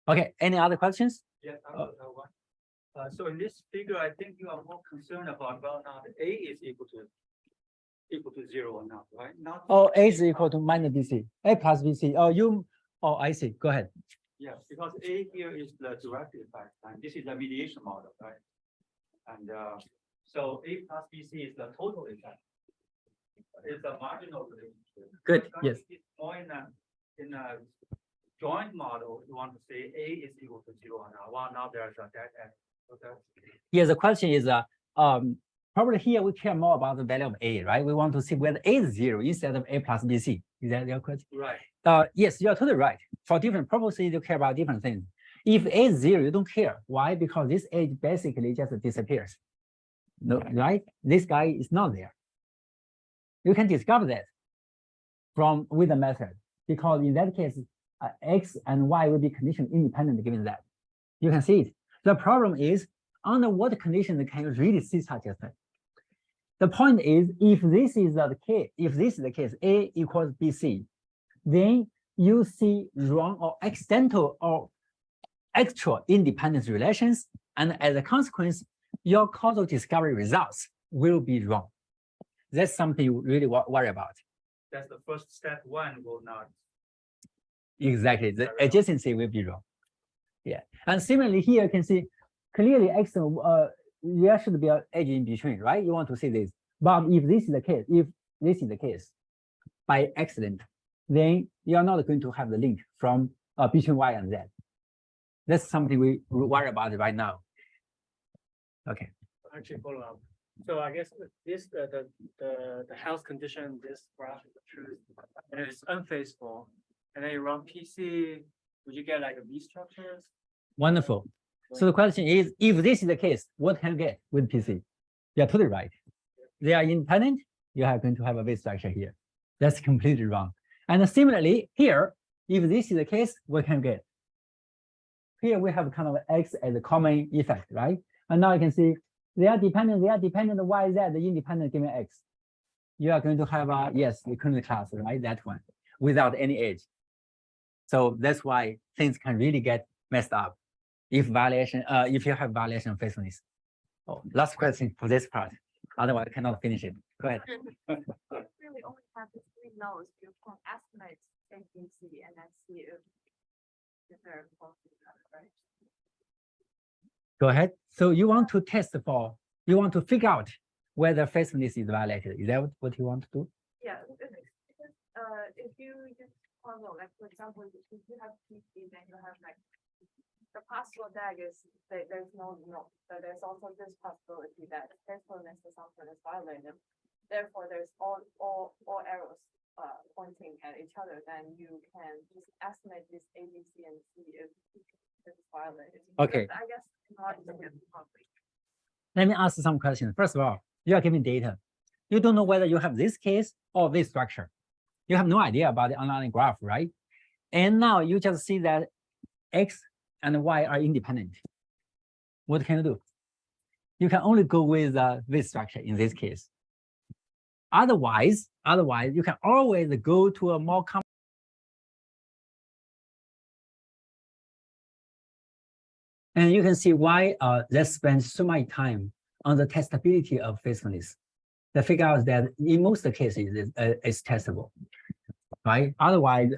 Okay, any other questions? Yes, I have one. So in this figure, I think you are more concerned about whether or not A is equal to 0 or not, right? Not Oh, A is equal to minus BC, A plus BC. Oh, I see. Go ahead. yes, because A here is the directed effect, and this is a mediation model, right? And so A plus BC is the total effect. It's a marginal relationship. Good. But Yes. it's more in a joint model, you want to say A is equal to 0 or not. Well, now there's a dead end. Okay. Yeah, the question is, probably here we care more about the value of A, right? We want to see whether A is 0 instead of A plus BC. Is that your question? Right. Yes, you're totally right. For different purposes, you care about different things. If A is 0, you don't care. Why? Because this A basically just disappears. No, right? This guy is not there. You can discover that with the method, because in that case, X and Y will be condition independent given that. You can see it. The problem is, under what conditions can you really see such a thing? The point is, if this is the case, A equals BC, then you see wrong or accidental or actual independence relations, and as a consequence, your causal discovery results will be wrong. That's something you really worry about. That's the first step. One will not. Exactly, the adjacency will be wrong. Yeah, and similarly here you can see clearly X there should be an edge in between, right? You want to see this, but if this is the case, by accident, then you are not going to have the link from between Y and Z. That's something we worry about right now. Okay. Actually, follow up. So I guess this the health condition, this graph is the truth, and it's unfaithful. And then you run PC, would you get like a V structures? Wonderful. So the question is, if this is the case, what can you get with PC? You're totally right. They are independent, you are going to have a V structure here. That's completely wrong. And similarly, here, if this is the case, what can you get? Here we have kind of X as a common effect, right? And now you can see they are dependent, Y, Z, the independent given X. You are going to have a, yes, the current class, right? That one, without any edge. So that's why things can really get messed up if you have violation of faithfulness. Oh, last question for this part. Otherwise, I cannot finish it. Go ahead. Really only have the 3 nodes, you can estimate A, B, C, and then see if they're close to each other, right? Go ahead. So you want to you want to figure out whether faithfulness is violated. Is that what you want to do? Yeah, because if you use causal, like for example, if you have PC, then you have like the possible DAG is there's no, but there's also this possibility that faithfulness assumption is violated. therefore there's all arrows pointing at each other, then you can just estimate this A, B, C, and see if it's violated. Okay. But I guess not probably. Let me ask some questions. First of all, you are given data. You don't know whether you have this case or this structure. You have no idea about the underlying graph, right? And now you just see that X and Y are independent. What can you do? You can only go with this structure in this case. Otherwise, you can always go to a more complex. And you can see why let's spend so much time on the testability of faithfulness. They figure out that in most cases it's testable, right? Otherwise,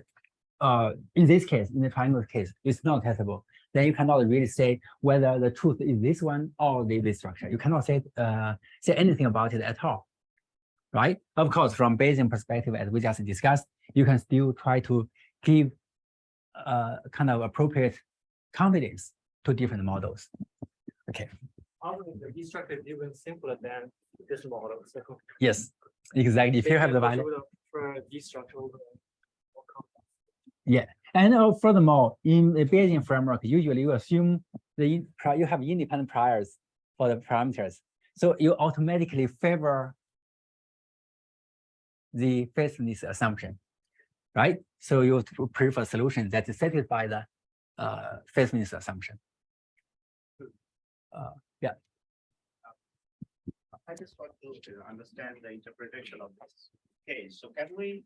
in this case, in the triangle case, it's not testable. Then you cannot really say whether the truth is this one or this structure. You cannot say anything about it at all, right? Of course, from Bayesian perspective, as we just discussed, you can still try to give kind of appropriate confidence to different models. Okay. Probably the structure is even simpler than this model. So Yes, exactly. If you have the value. For this structure over more complex. Yeah, and furthermore, in the Bayesian framework, usually you assume you have independent priors for the parameters, so you automatically favor the faithfulness assumption, right? So you prefer solutions that satisfy the faithfulness assumption. Yeah. I just want to understand the interpretation of this case. So can we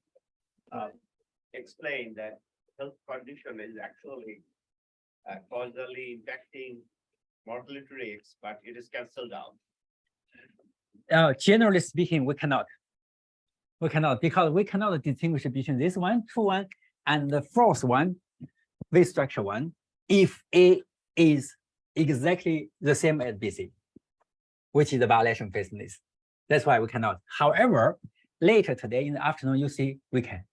explain that health condition is actually causally impacting mortality rates, but it is cancelled out? Generally speaking, we cannot. Because we cannot distinguish between this one, true one, and the false one, this structure one, if A is exactly the same as BC, which is a violation of faithfulness. That's why we cannot. However, later today in the afternoon, you see we can.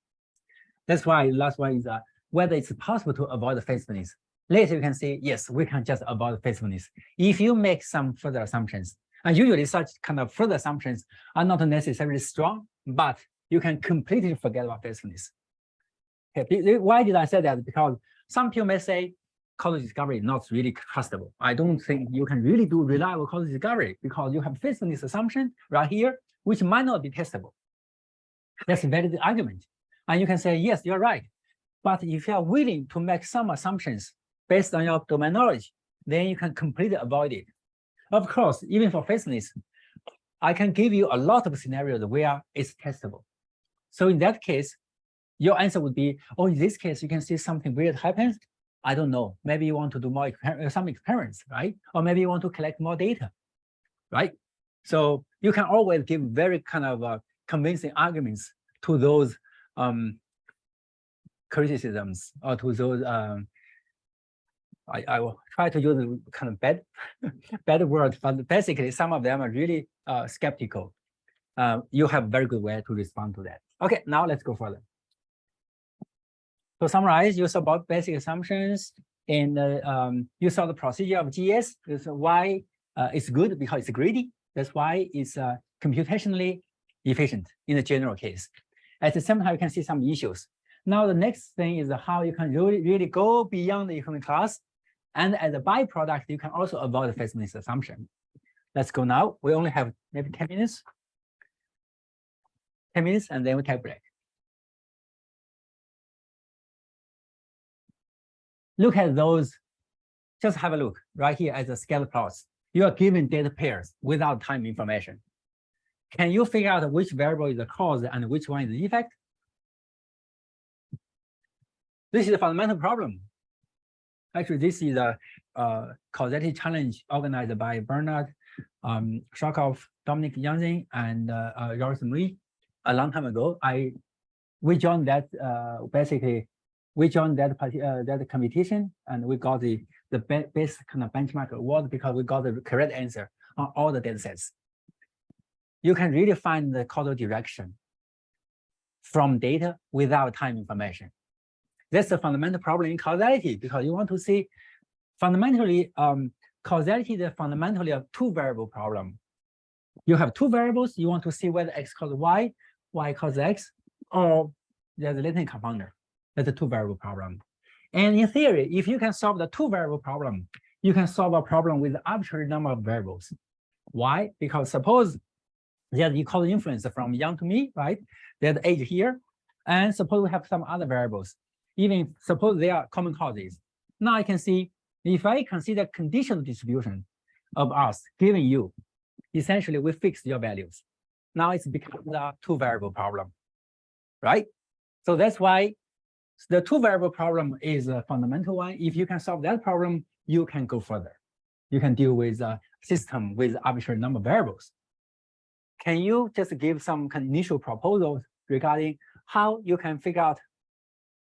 That's why last one is whether it's possible to avoid the faithfulness. Later you can say, yes, we can just avoid faithfulness. If you make some further assumptions, and usually such kind of further assumptions are not necessarily strong, but you can completely forget about faithfulness. Okay. Why did I say that? Because some people may say causal discovery is not really trustable. I don't think you can really do reliable causal discovery because you have faithfulness assumption right here, which might not be testable. That's a valid argument. And you can say, yes, you're right. But if you are willing to make some assumptions based on your domain knowledge, then you can completely avoid it. Of course, even for faithfulness, I can give you a lot of scenarios where it's testable. So in that case, your answer would be, oh, in this case, you can see something weird happens. I don't know. Maybe you want to do more some experiments, right? Or maybe you want to collect more data, right? So you can always give very kind of convincing arguments to those criticisms or to those I will try to use kind of bad words, but basically some of them are really skeptical. You have a very good way to respond to that. Okay, now let's go further. To summarize, you saw about basic assumptions, and you saw the procedure of GS. That's why it's good, because it's greedy. That's why it's computationally efficient in the general case. At the same time, you can see some issues. Now, the next thing is how you can really go beyond the economic class. And as a byproduct, you can also avoid the faithfulness assumption. Let's go now. We only have maybe 10 minutes. 10 minutes, and then we take a break. Look at those. Just have a look right here at the scatter plots. You are given data pairs without time information. Can you figure out which variable is the cause and which one is the effect? This is a fundamental problem. Actually, this is a causality challenge organized by Bernard Sharkov, Dominic Yanzin, and Joris Marie a long time ago. We joined that we joined that competition, and we got the best kind of benchmark award because we got the correct answer on all the data sets. You can really find the causal direction from data without time information. That's the fundamental problem in causality, because you want to see fundamentally causality is fundamentally a two-variable problem. You have two variables. You want to see whether x equals y, y equals x, or there's a latent compounder. That's a two variable problem. And in theory, if you can solve the two variable problem, you can solve a problem with arbitrary number of variables. Why? Because suppose there's equal influence from Yang to me, right? There's age here. And suppose we have some other variables. Even suppose they are common causes. Now I can see if I consider conditional distribution of us given you, essentially we fix your values. Now it's become the two variable problem, right? So that's why the two variable problem is a fundamental one. If you can solve that problem, you can go further. You can deal with a system with arbitrary number of variables. Can you just give some initial proposals regarding how you can figure out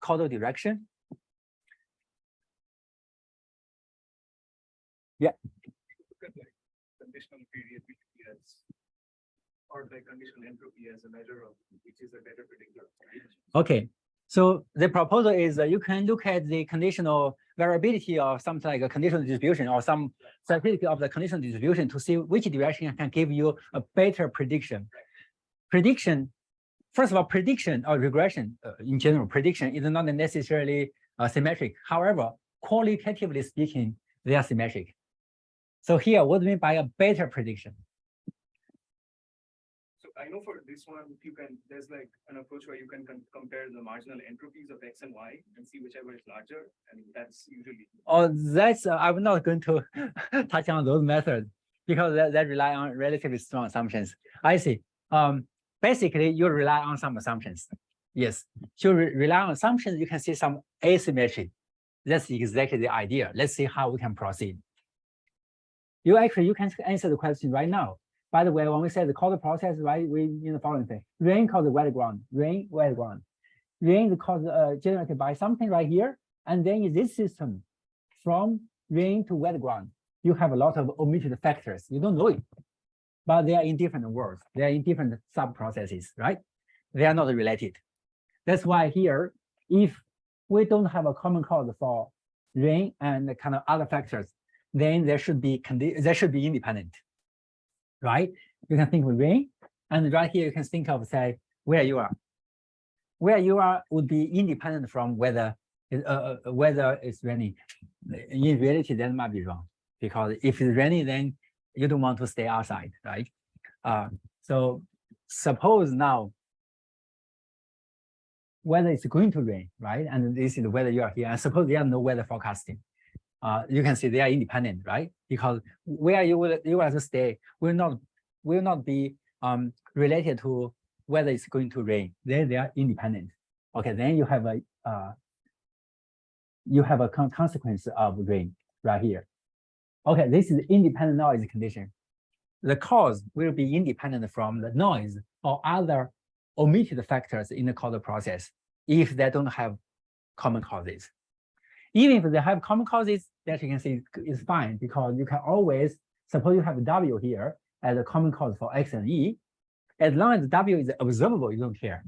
causal direction? Yeah. Conditional variability as, or like conditional entropy as a measure of which is a better predictor. Okay. So the proposal is you can look at the conditional variability of something like a conditional distribution or some statistic of the conditional distribution to see which direction can give you a better prediction. Prediction, first of all, prediction or regression in general, prediction is not necessarily symmetric. However, qualitatively speaking, they are symmetric. So here, what do we mean by a better prediction? I know for this one, you can, there's like an approach where you can compare the marginal entropies of X and Y and see whichever is larger. And that's usually. Oh, that's, I'm not going to touch on those methods because that rely on relatively strong assumptions. I see. Basically, you rely on some assumptions. Yes, to rely on assumptions, you can see some asymmetry. That's exactly the idea. Let's see how we can proceed. You can answer the question right now. By the way, when we say the causal process, right, we in the following thing: rain causes wet ground, rain, wet ground. Rain is caused generated by something right here, and then in this system, from rain to wet ground, you have a lot of omitted factors. You don't know it, but they are in different worlds. They are in different sub processes, right? They are not related. That's why here, if we don't have a common cause for rain and the kind of other factors, then there should be independent. Right? You can think of rain, and right here you can think of, say, where you are. Where you are would be independent from whether it's raining. In reality, that might be wrong, because if it's raining, then you don't want to stay outside, right? So suppose now whether it's going to rain, right? And this is whether you are here, and suppose there are no weather forecasting. You can see they are independent, right? Because where you will to stay will not be related to whether it's going to rain. Then they are independent. Okay, then you have a consequence of rain right here. Okay, this is independent noise condition. The cause will be independent from the noise or other omitted factors in the causal process if they don't have common causes. Even if they have common causes, that you can see is fine, because you can always, suppose you have W here as a common cause for X and E. As long as W is observable, you don't care,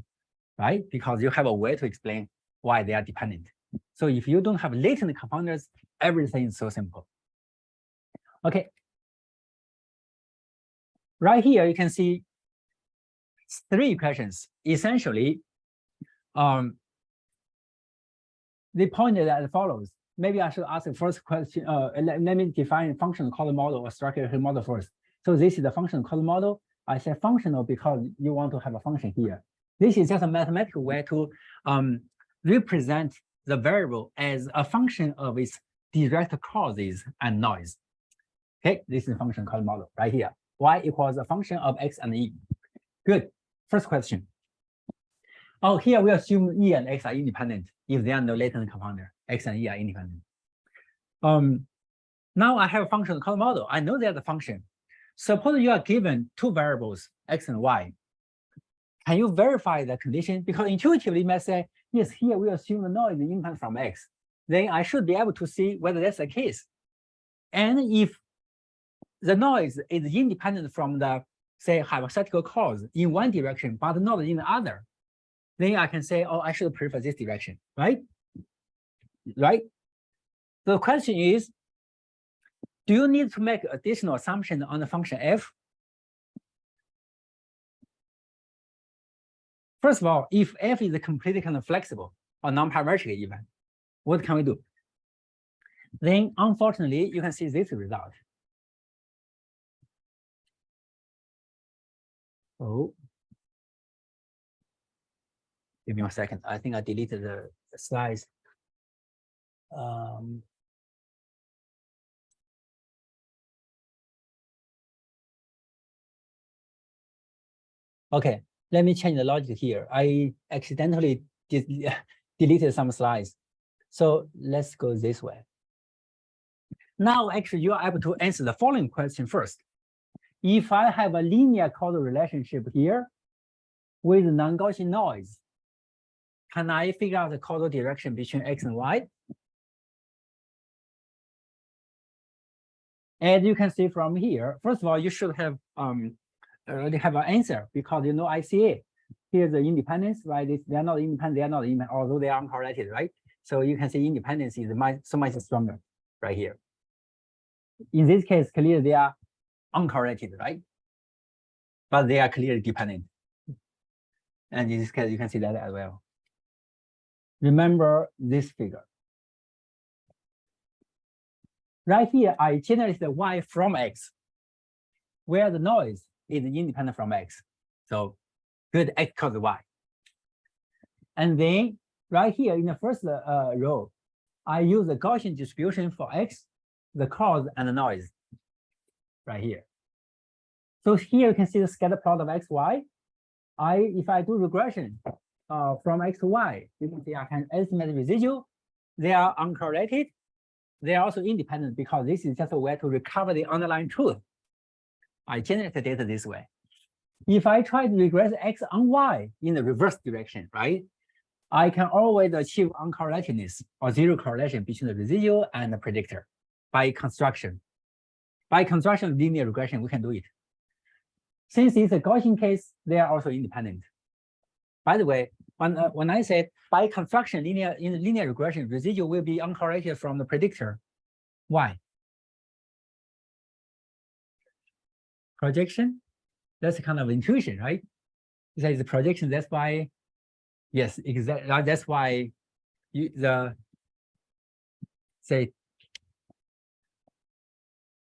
right? Because you have a way to explain why they are dependent. So if you don't have latent compounders, everything is so simple. Okay. Right here, you can see three equations. Essentially, they pointed as follows. Maybe I should ask the first question. Let me define functional causal model or structural model first. So this is the functional causal model. I say functional because you want to have a function here. This is just a mathematical way to represent the variable as a function of its direct causes and noise. Okay, this is a functional causal model right here. Y equals a function of X and E. Good. First question. Oh, here we assume E and X are independent if there are no latent compounder. X and E are independent. Now I have a functional causal model. I know there's a function. Suppose you are given two variables, X and Y. Can you verify the condition? Because intuitively you might say, yes, here we assume the noise is independent from X. Then I should be able to see whether that's the case. And if the noise is independent from the, say, hypothetical cause in one direction, but not in the other, then I can say, oh, I should prefer this direction, right? Right? The question is, do you need to make additional assumption on the function f? First of all, if f is completely kind of flexible or non-parametric even, what can we do? Then unfortunately, you can see this result. Oh, give me 1 second. I think I deleted the slides. Okay, let me change the logic here. I accidentally deleted some slides. So let's go this way. Now, actually, you are able to answer the following question first. If I have a linear causal relationship here with non-Gaussian noise, can I figure out the causal direction between X and Y? As you can see from here, first of all, you should have already have an answer because you know ICA. Here's the independence, right? They are not independent, they are not independent, although they are uncorrelated, right? So you can see independence is so much stronger right here. In this case, clearly they are uncorrelated, right? But they are clearly dependent. And in this case, you can see that as well. Remember this figure. Right here, I generate the Y from X, where the noise is independent from X. So good, X cause Y. And then right here in the first row, I use the Gaussian distribution for X, the cause and the noise right here. So here you can see the scatter plot of X, Y. If I do regression from X to Y, you can see I can estimate the residual. They are uncorrelated. They are also independent because this is just a way to recover the underlying truth. I generate the data this way. If I try to regress X on Y in the reverse direction, right? I can always achieve uncorrelatedness or zero correlation between the residual and the predictor by construction. By construction of linear regression, we can do it. Since it's a Gaussian case, they are also independent. By the way, when I said by construction in linear regression, residual will be uncorrelated from the predictor. Why? Projection? That's a kind of intuition, right? That is a projection. That's why, yes, exactly. That's why say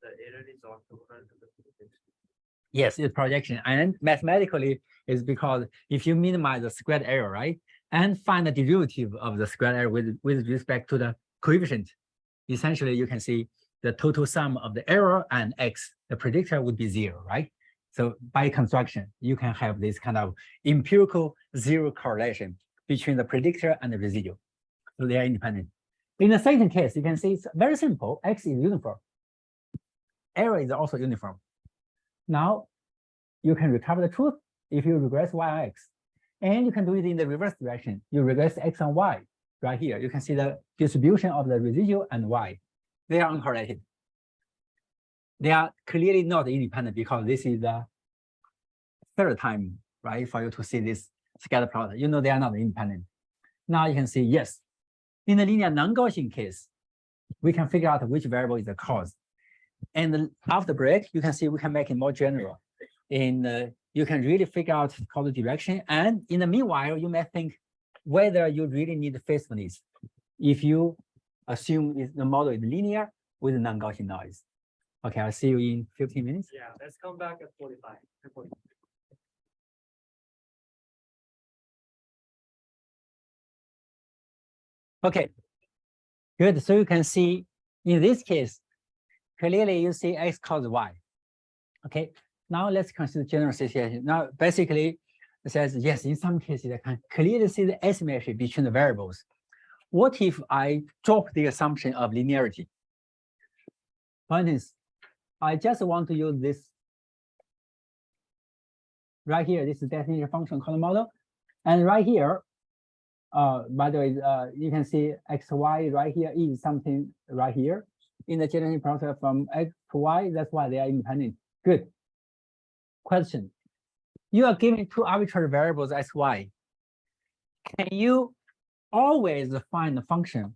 The error is orthogonal to the prediction. yes, it's projection. And mathematically, it's because if you minimize the squared error, right, and find the derivative of the squared error with respect to the coefficient, essentially you can see the total sum of the error and X, the predictor would be zero, right? So by construction, you can have this kind of empirical zero correlation between the predictor and the residual. So they are independent. In the second case, you can see it's very simple. X is uniform. Error is also uniform. Now, you can recover the truth if you regress Y on X. And you can do it in the reverse direction. You regress X on Y. Right here, you can see the distribution of the residual and Y. They are uncorrelated. They are clearly not independent because this is the third time, right, for you to see this scatter plot. You know they are not independent. Now you can see, yes, in the linear non-Gaussian case, we can figure out which variable is the cause. And after break, you can see we can make it more general. You can really figure out causal direction. And in the meanwhile, you may think whether you really need faithfulness if you assume the model is linear with non-Gaussian noise. Okay, I'll see you in 15 minutes. Yeah, let's come back at 45. Okay, good. So you can see in this case, clearly you see X cause Y. Okay, now let's consider general situation. Now, basically, it says, yes, in some cases, I can clearly see the asymmetry between the variables. What if I drop the assumption of linearity? For instance, I just want to use this right here. This is definition function column model. And right here, by the way, you can see X, Y right here is something right here in the generation process from X to Y. That's why they are independent. Good. Question. You are given two arbitrary variables X, Y. Can you always find the function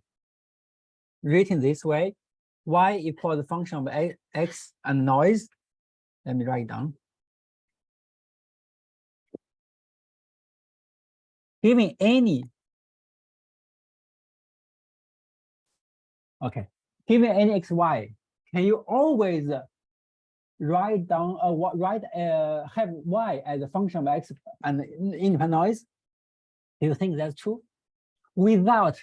written this way? Y equals the function of X and noise. Let me write it down. Given any, okay, given any xy, can you always write down have y as a function of x and independent noise? Do you think that's true? Without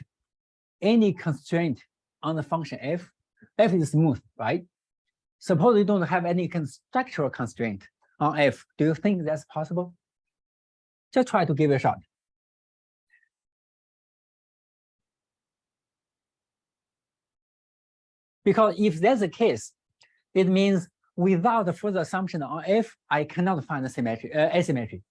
any constraint on the function f, f is smooth, right? Suppose you don't have any structural constraint on f. Do you think that's possible? Just try to give it a shot. Because if that's the case, it means without the further assumption on f, I cannot find the symmetry, asymmetry.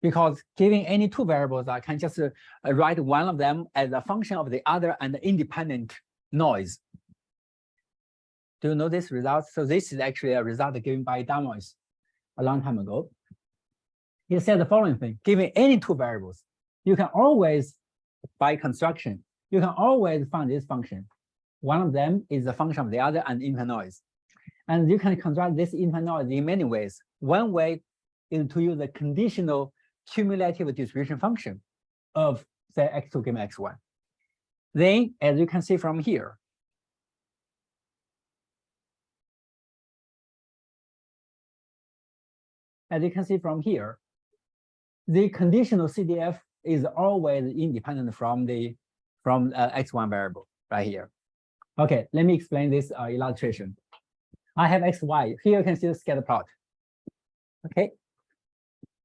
Because giving any two variables, I can just write one of them as a function of the other and independent noise. Do you know this result? So this is actually a result given by Damois a long time ago. He said the following thing: given any two variables, you can always, by construction, you can always find this function. One of them is a function of the other and independent noise. And you can construct this independent noise in many ways. One way is to use a conditional cumulative distribution function of, say, x2 given x1. Then, as you can see from here, the conditional CDF is always independent from the x1 variable right here. Okay, let me explain this illustration. I have xy. Here you can see the scatter plot. Okay,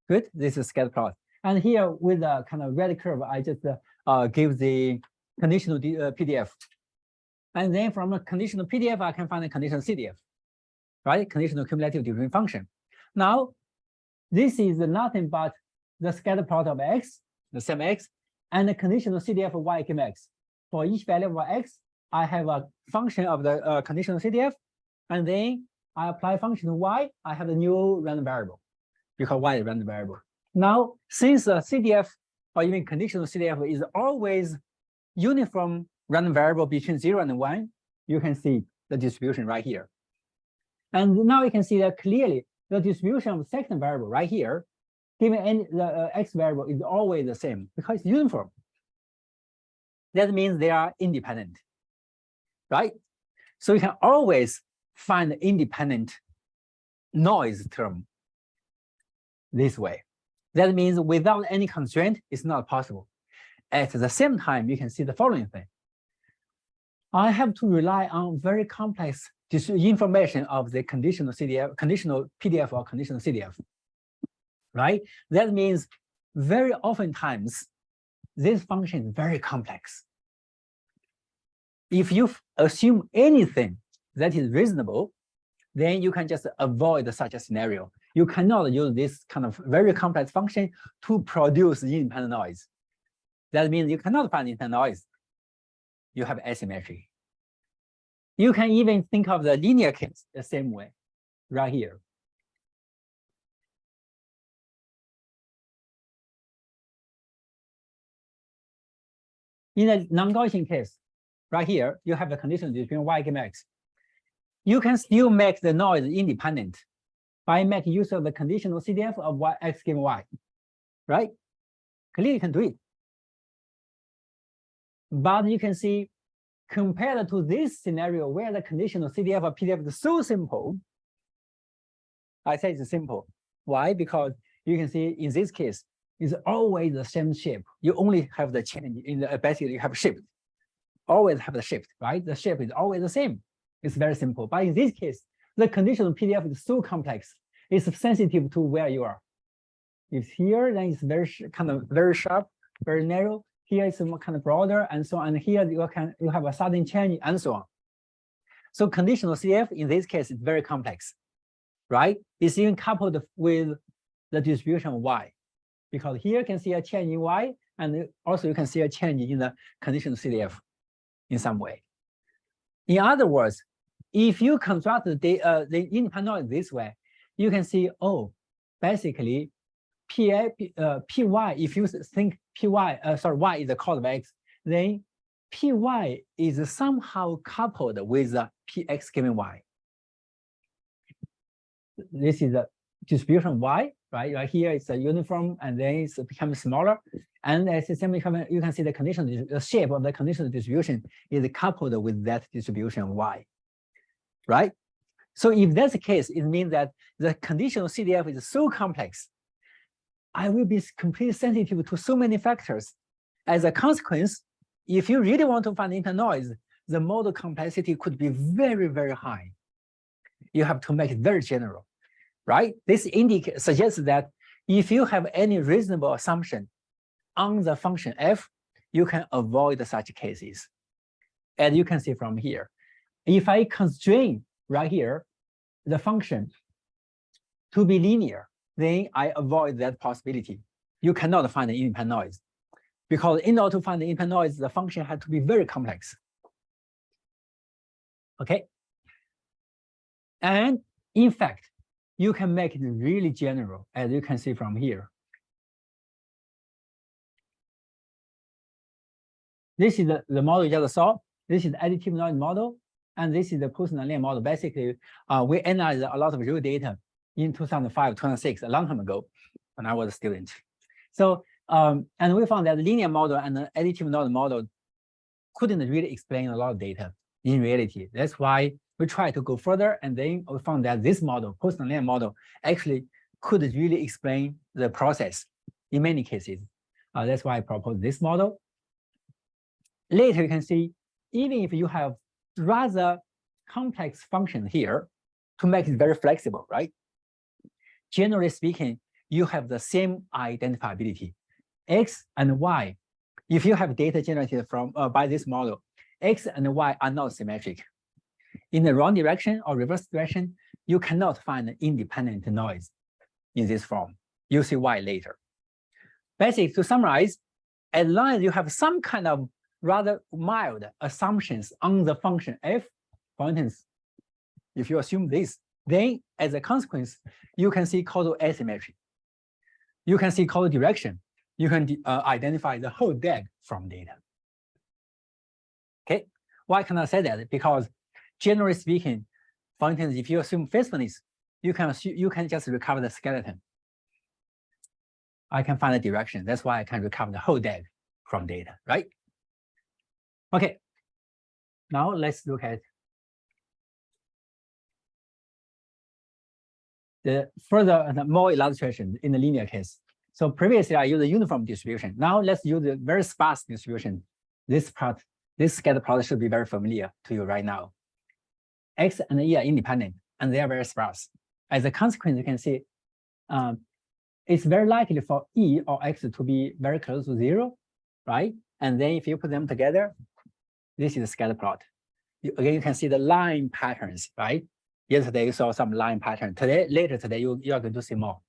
good. This is scatter plot. And here with a kind of red curve, I just give the conditional PDF. And then from a conditional PDF, I can find a conditional CDF, right? Conditional cumulative distribution function. Now, this is nothing but the scatter plot of x, the same x, and the conditional CDF of y given x. For each value of x, I have a function of the conditional CDF, and then I apply function to y, I have a new random variable, because y is a random variable. Now, since the CDF or even conditional CDF is always uniform random variable between 0 and 1, you can see the distribution right here. And now you can see that clearly the distribution of the second variable right here, given any the x variable, is always the same because it's uniform. That means they are independent, right? So you can always find the independent noise term this way. That means without any constraint, it's not possible. At the same time, you can see the following thing. I have to rely on very complex information of the conditional CDF, conditional PDF or conditional CDF, right? That means very oftentimes, this function is very complex. If you assume anything that is reasonable, then you can just avoid such a scenario. You cannot use this kind of very complex function to produce independent noise. That means you cannot find independent noise. You have asymmetry. You can even think of the linear case the same way, right here. In a non-Gaussian case, right here, you have the condition between y given x. You can still make the noise independent by making use of the conditional CDF of x given y, right? Clearly you can do it. But you can see, compared to this scenario where the conditional CDF or PDF is so simple, I say it's simple. Why? Because you can see in this case, it's always the same shape. You only have the change in the, basically you have shift. Always have the shift, right? The shape is always the same. It's very simple. But in this case, the conditional PDF is so complex. It's sensitive to where you are. If here, then it's very kind of very sharp, very narrow. Here it's more kind of broader, and so on. And here you have a sudden change, and so on. So conditional CF in this case is very complex, right? It's even coupled with the distribution of y, because here you can see a change in y, and also you can see a change in the conditional CDF in some way. In other words, if you construct the independent noise this way, you can see, oh, basically, py, if you think y is the cause of x, then py is somehow coupled with px given y. This is distribution Y, right? Right here it's a uniform, and then it's becoming smaller. And as the same, you can see the condition, the shape of the conditional distribution is coupled with that distribution Y, right? So if that's the case, it means that the conditional CDF is so complex. I will be completely sensitive to so many factors. As a consequence, if you really want to find internoise, the model complexity could be very, very high. You have to make it very general, right? This suggests that if you have any reasonable assumption on the function f, you can avoid such cases. And you can see from here, if I constrain right here the function to be linear, then I avoid that possibility. You cannot find an independent noise, because in order to find the independent noise, the function had to be very complex. Okay. And in fact, you can make it really general, as you can see from here. This is the model you just saw. This is the additive noise model, and this is the post-nonlinear model. Basically, we analyzed a lot of real data in 2005, 2006, a long time ago, when I was a student. So, and we found that the linear model and the additive noise model couldn't really explain a lot of data in reality. That's why we tried to go further, and then we found that this model, post-nonlinear model, actually could really explain the process in many cases. That's why I proposed this model. Later, you can see, even if you have rather complex function here, to make it very flexible, right? Generally speaking, you have the same identifiability, X and Y. If you have data generated from by this model, X and Y are not symmetric. In the wrong direction or reverse direction, you cannot find an independent noise in this form. You'll see why later. Basically, to summarize, as long as you have some kind of rather mild assumptions on the function f, for instance, if you assume this, then as a consequence, you can see causal asymmetry. You can see causal direction. You can identify the whole DAG from data. Okay, why can I say that? Because generally speaking, for instance, if you assume faithfulness, you can just recover the skeleton. I can find the direction. That's why I can recover the whole DAG from data, right? Okay, now let's look at the further and more illustration in the linear case. So previously I used a uniform distribution. Now let's use a very sparse distribution. This scatter plot should be very familiar to you right now. X and E are independent, and they are very sparse. As a consequence, you can see it's very likely for E or X to be very close to 0, right? And then if you put them together, this is a scatter plot. Again, you can see the line patterns, right? Yesterday you saw some line pattern. Later today, you are going to see more.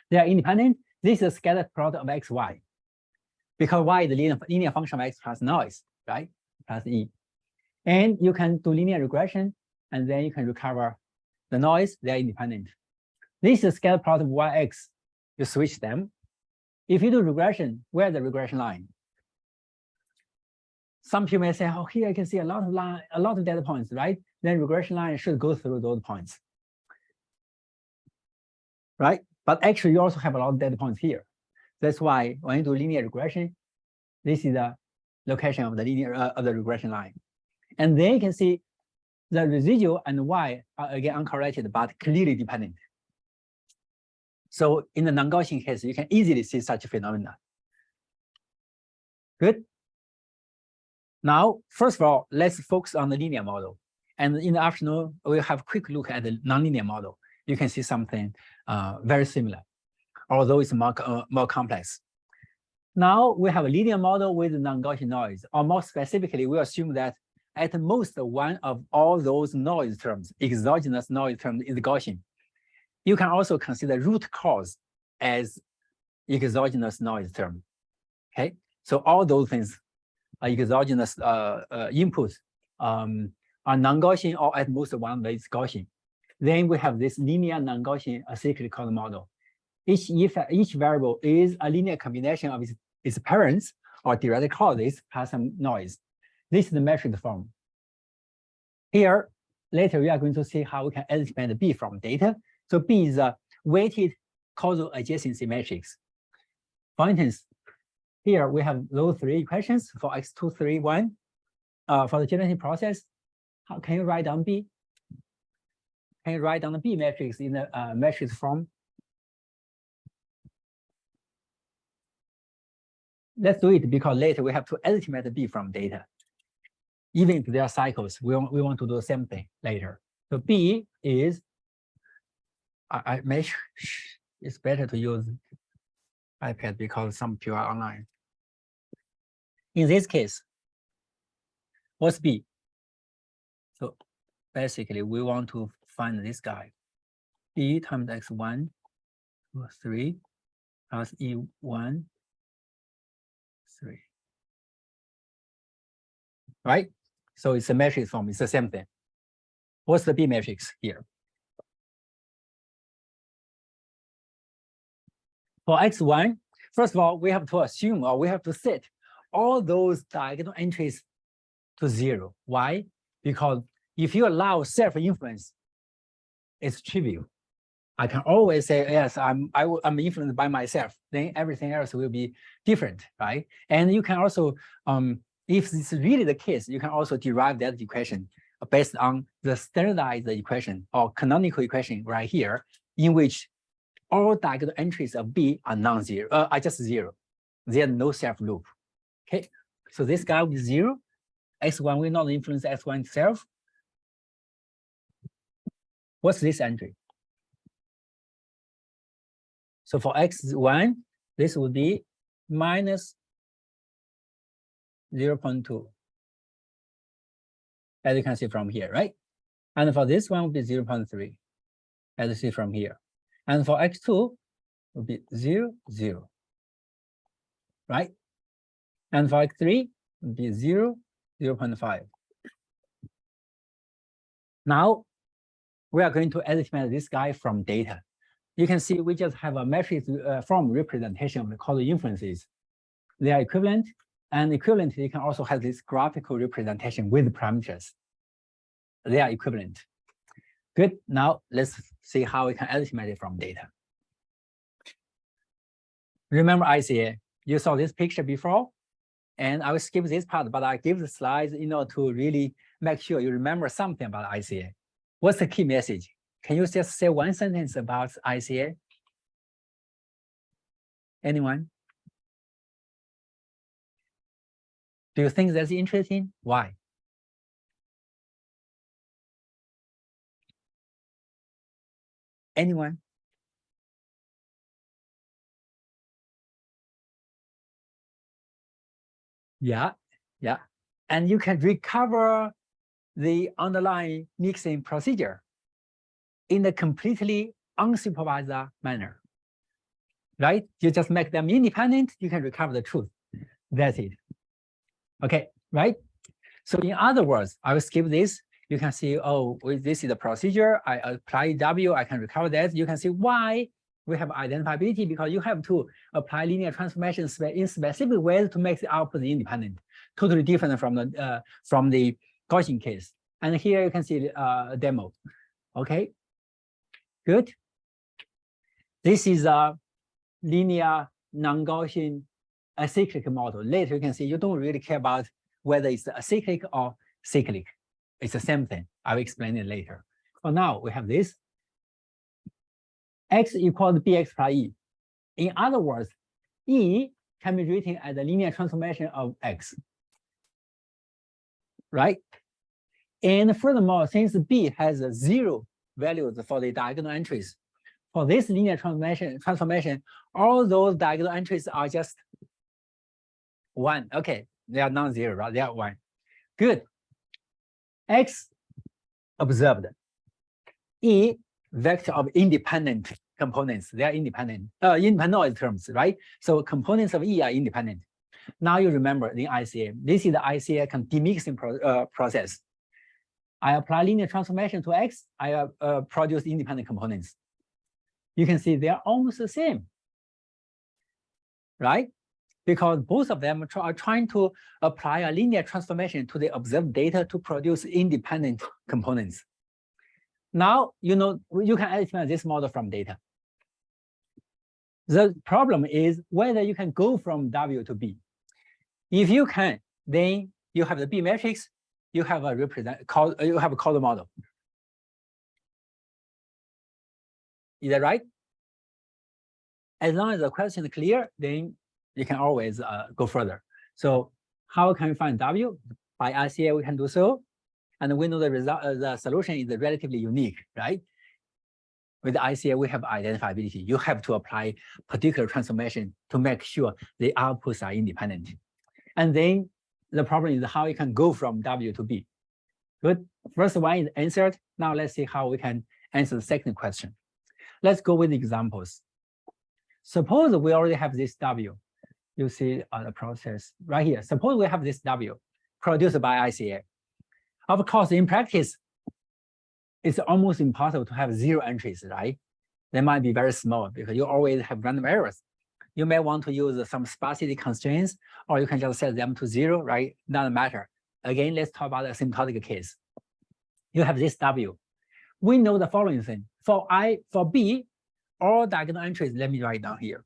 They are independent. This is a scatter plot of X, Y. Because Y is the linear function of X plus noise, right? Plus E. And you can do linear regression, and then you can recover the noise. They are independent. This is a scatter plot of YX. You switch them. If you do regression, where's the regression line? Some people may say, oh, here I can see a lot of data points, right? Then regression line should go through those points, right? But actually, you also have a lot of data points here. That's why when you do linear regression, this is the location of the linear of the regression line, and then you can see the residual and Y are again uncorrelated but clearly dependent. So in the non-Gaussian case, you can easily see such a phenomena. Good. Now, first of all, let's focus on the linear model. And in the afternoon, we'll have a quick look at the nonlinear model. You can see something very similar, although it's more complex. Now we have a linear model with non-Gaussian noise, or more specifically, we assume that at most one of all those noise terms, exogenous noise terms, is Gaussian. You can also consider root cause as exogenous noise term. Okay, so all those things are exogenous inputs are non-Gaussian, or at most one is Gaussian. Then we have this linear non-Gaussian acyclical model. Each variable is a linear combination of its parents or direct causes plus some noise. This is the metric form. Here, later we are going to see how we can estimate B from data. So B is a weighted causal adjacency matrix. For instance, here we have those three equations for x2, 3, 1. For the generating process, how can you write down B? Can you write down the B matrix in the matrix form? Let's do it because later we have to estimate B from data. Even if there are cycles, we want to do the same thing later. So B is, I make it's better to use iPad because some people are online. In this case, what's B? So basically, we want to find this guy. B times x1 plus 3 plus E1 3. Right? So it's a matrix form, it's the same thing. What's the B matrix here? For x1, first of all, we have to assume or we have to set all those diagonal entries to 0. Why? Because if you allow self-influence, it's trivial. I can always say, yes, I'm influenced by myself. Then everything else will be different, right? And you can also, if it's really the case, you can also derive that equation based on the standardized equation or canonical equation right here, in which all diagonal entries of B are non-zero, are just 0. There's no self-loop. Okay, so this guy will be 0. X1 will not influence X1 itself. What's this entry? So for X1, this would be minus 0.2. As you can see from here, right? And for this one would be 0.3, as you see from here. And for X2 would be 0, 0, right? And for X3 would be 0, 0.5. Now, we are going to estimate this guy from data. You can see we just have a matrix form representation of the causal influences. They are equivalent, and equivalent, you can also have this graphical representation with parameters. They are equivalent. Good, now let's see how we can estimate it from data. Remember ICA, you saw this picture before, and I will skip this part, but I give the slides in order to really make sure you remember something about ICA. What's the key message? Can you just say one sentence about ICA? Anyone? Do you think that's interesting? Why? Anyone? Yeah, yeah. And you can recover the underlying mixing procedure in a completely unsupervised manner, right? You just make them independent, you can recover the truth. That's it. Okay, right? So in other words, I will skip this. You can see, oh, this is the procedure. I apply W, I can recover that. You can see why we have identifiability, because you have to apply linear transformations in specific ways to make the output independent, totally different from the Gaussian case. And here you can see the demo. Okay, good. This is a linear non-Gaussian acyclic model. Later you can see you don't really care about whether it's acyclic or cyclic. It's the same thing. I'll explain it later. For now, we have this. X equals Bx plus E. In other words, E can be written as a linear transformation of X, right? And furthermore, since B has 0 values for the diagonal entries, for this linear transformation, all those diagonal entries are just 1. Okay, they are non-zero, right? They are 1. Good. X observed. E vector of independent components. They are independent. Independent terms, right? So components of E are independent. Now you remember the ICA. This is the ICA demixing process. I apply linear transformation to X. I produce independent components. You can see they are almost the same, right? Because both of them are trying to apply a linear transformation to the observed data to produce independent components. Now, you know, you can estimate this model from data. The problem is whether you can go from W to B. If you can, then you have the B matrix, you have a you have a causal model. Is that right? As long as the question is clear, then you can always go further. So how can we find W? By RCA, we can do so. And we know the result, the solution is relatively unique, right? With the ICA, we have identifiability. You have to apply particular transformation to make sure the outputs are independent. And then the problem is how you can go from W to B. Good. First one is answered. Now let's see how we can answer the second question. Let's go with examples. Suppose we already have this W. You see the process right here. Suppose we have this W produced by ICA. Of course, in practice, it's almost impossible to have 0 entries, right? They might be very small because you always have random errors. You may want to use some sparsity constraints, or you can just set them to 0, right? Doesn't matter. Again, let's talk about a symptotic case. You have this W. We know the following thing. For B, all diagonal entries, let me write down here.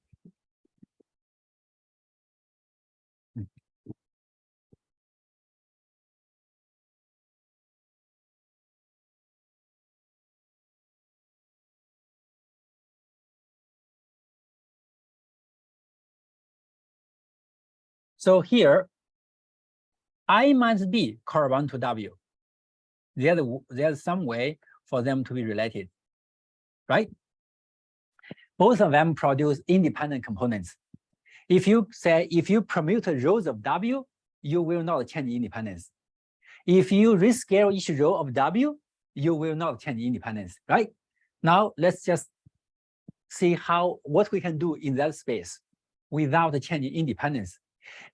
So here, I minus B correspond to W. There's some way for them to be related, right? Both of them produce independent components. If you permute rows of W, you will not change independence. If you rescale each row of W, you will not change independence, right? Now let's just see what we can do in that space without changing independence.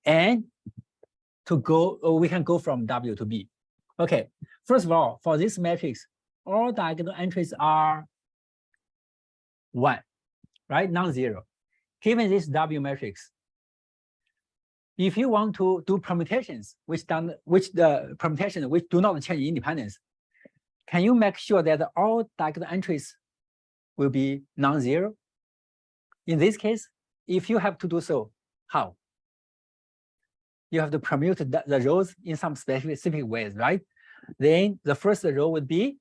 And we can go from W to B. Okay, first of all, for this matrix, all diagonal entries are 1, right? Non-zero. Given this W matrix, if you want to do permutations which do not change independence, can you make sure that all diagonal entries will be non-zero? In this case, if you have to do so, how? You have to permute the rows in some specific ways, right? Then the first row would be,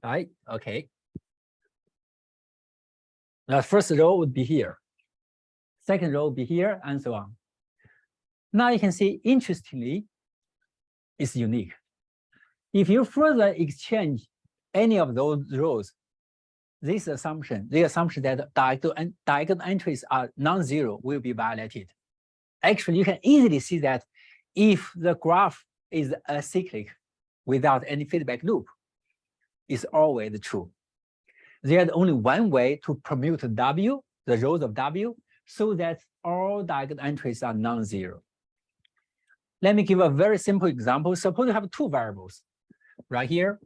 right? Okay. The first row would be here. Second row would be here, and so on. Now you can see, interestingly, it's unique. If you further exchange any of those rows, the assumption that diagonal entries are non-zero will be violated. Actually, you can easily see that if the graph is acyclic without any feedback loop, it's always true. There's only one way to permute W, the rows of W, so that all diagonal entries are non-zero. Let me give a very simple example. Suppose you have 2 variables right here.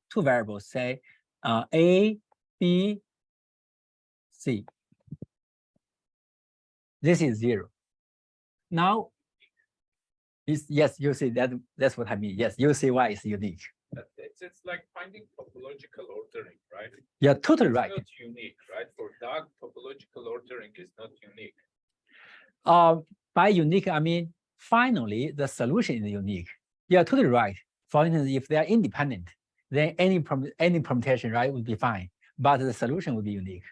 Two variables, say A, B, C. This is 0. Now, yes, you see that's what I mean. Yes, you see why it's unique. It's like finding topological ordering, right? You're totally right. It's not unique, right? For DAG, topological ordering is not unique. By unique, I mean, finally, the solution is unique. You're totally right. For instance, if they are independent, then any permutation, right, would be fine. But the solution would be unique.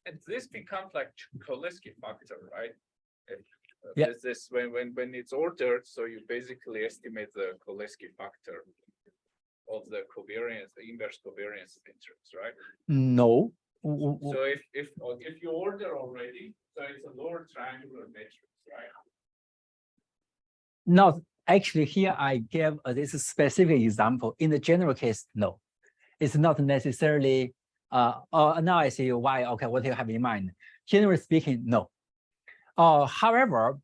And this becomes like Cholesky factor, right? Yeah. This when it's ordered, so you basically estimate the Cholesky factor of the covariance, the inverse covariance matrix, right? No. So if you order already, so it's a lower triangular matrix, right? No, actually, here I gave this specific example. In the general case, no, it's not necessarily. Now I see why. Okay, what do you have in mind? Generally speaking, no. However,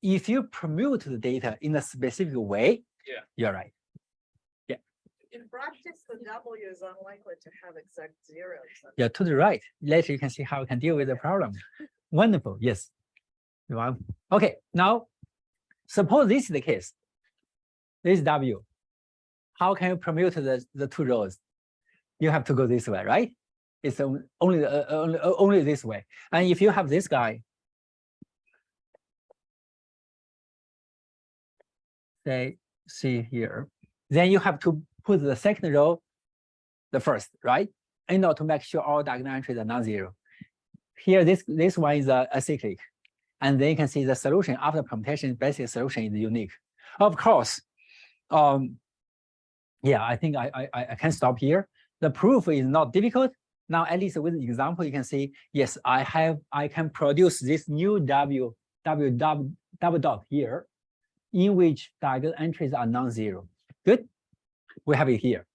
if you permute the data in a specific way, yeah, you're right. Yeah. In practice, the W is unlikely to have exact zeros. You're totally right. Later, you can see how we can deal with the problem. Wonderful. Yes. Okay. Now, suppose this is the case. this W. How can you permute the two rows? You have to go this way, right? It's only this way. And if you have this guy, say, see here, then you have to put the second row the first, right? In order to make sure all diagonal entries are non-zero. Here, this one is acyclic. And then you can see the solution after permutation, basic solution is unique. Of course, yeah, I think I can stop here. The proof is not difficult. Now, at least with the example, you can see, yes, I can produce this new W double dot here, in which diagonal entries are non-zero. Good, we have it here.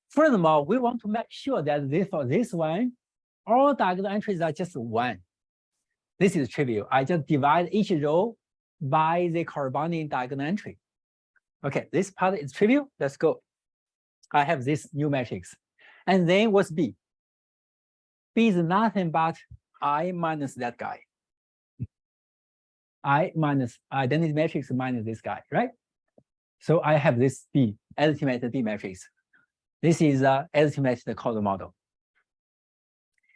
Furthermore, we want to make sure that for this one, all diagonal entries are just one. This is trivial. I just divide each row by the corresponding diagonal entry. Okay, this part is trivial. Let's go. I have this new matrix. And then what's B? B is nothing but I minus that guy. I minus identity matrix minus this guy, right? So I have this B, estimated B matrix. This is estimated causal model.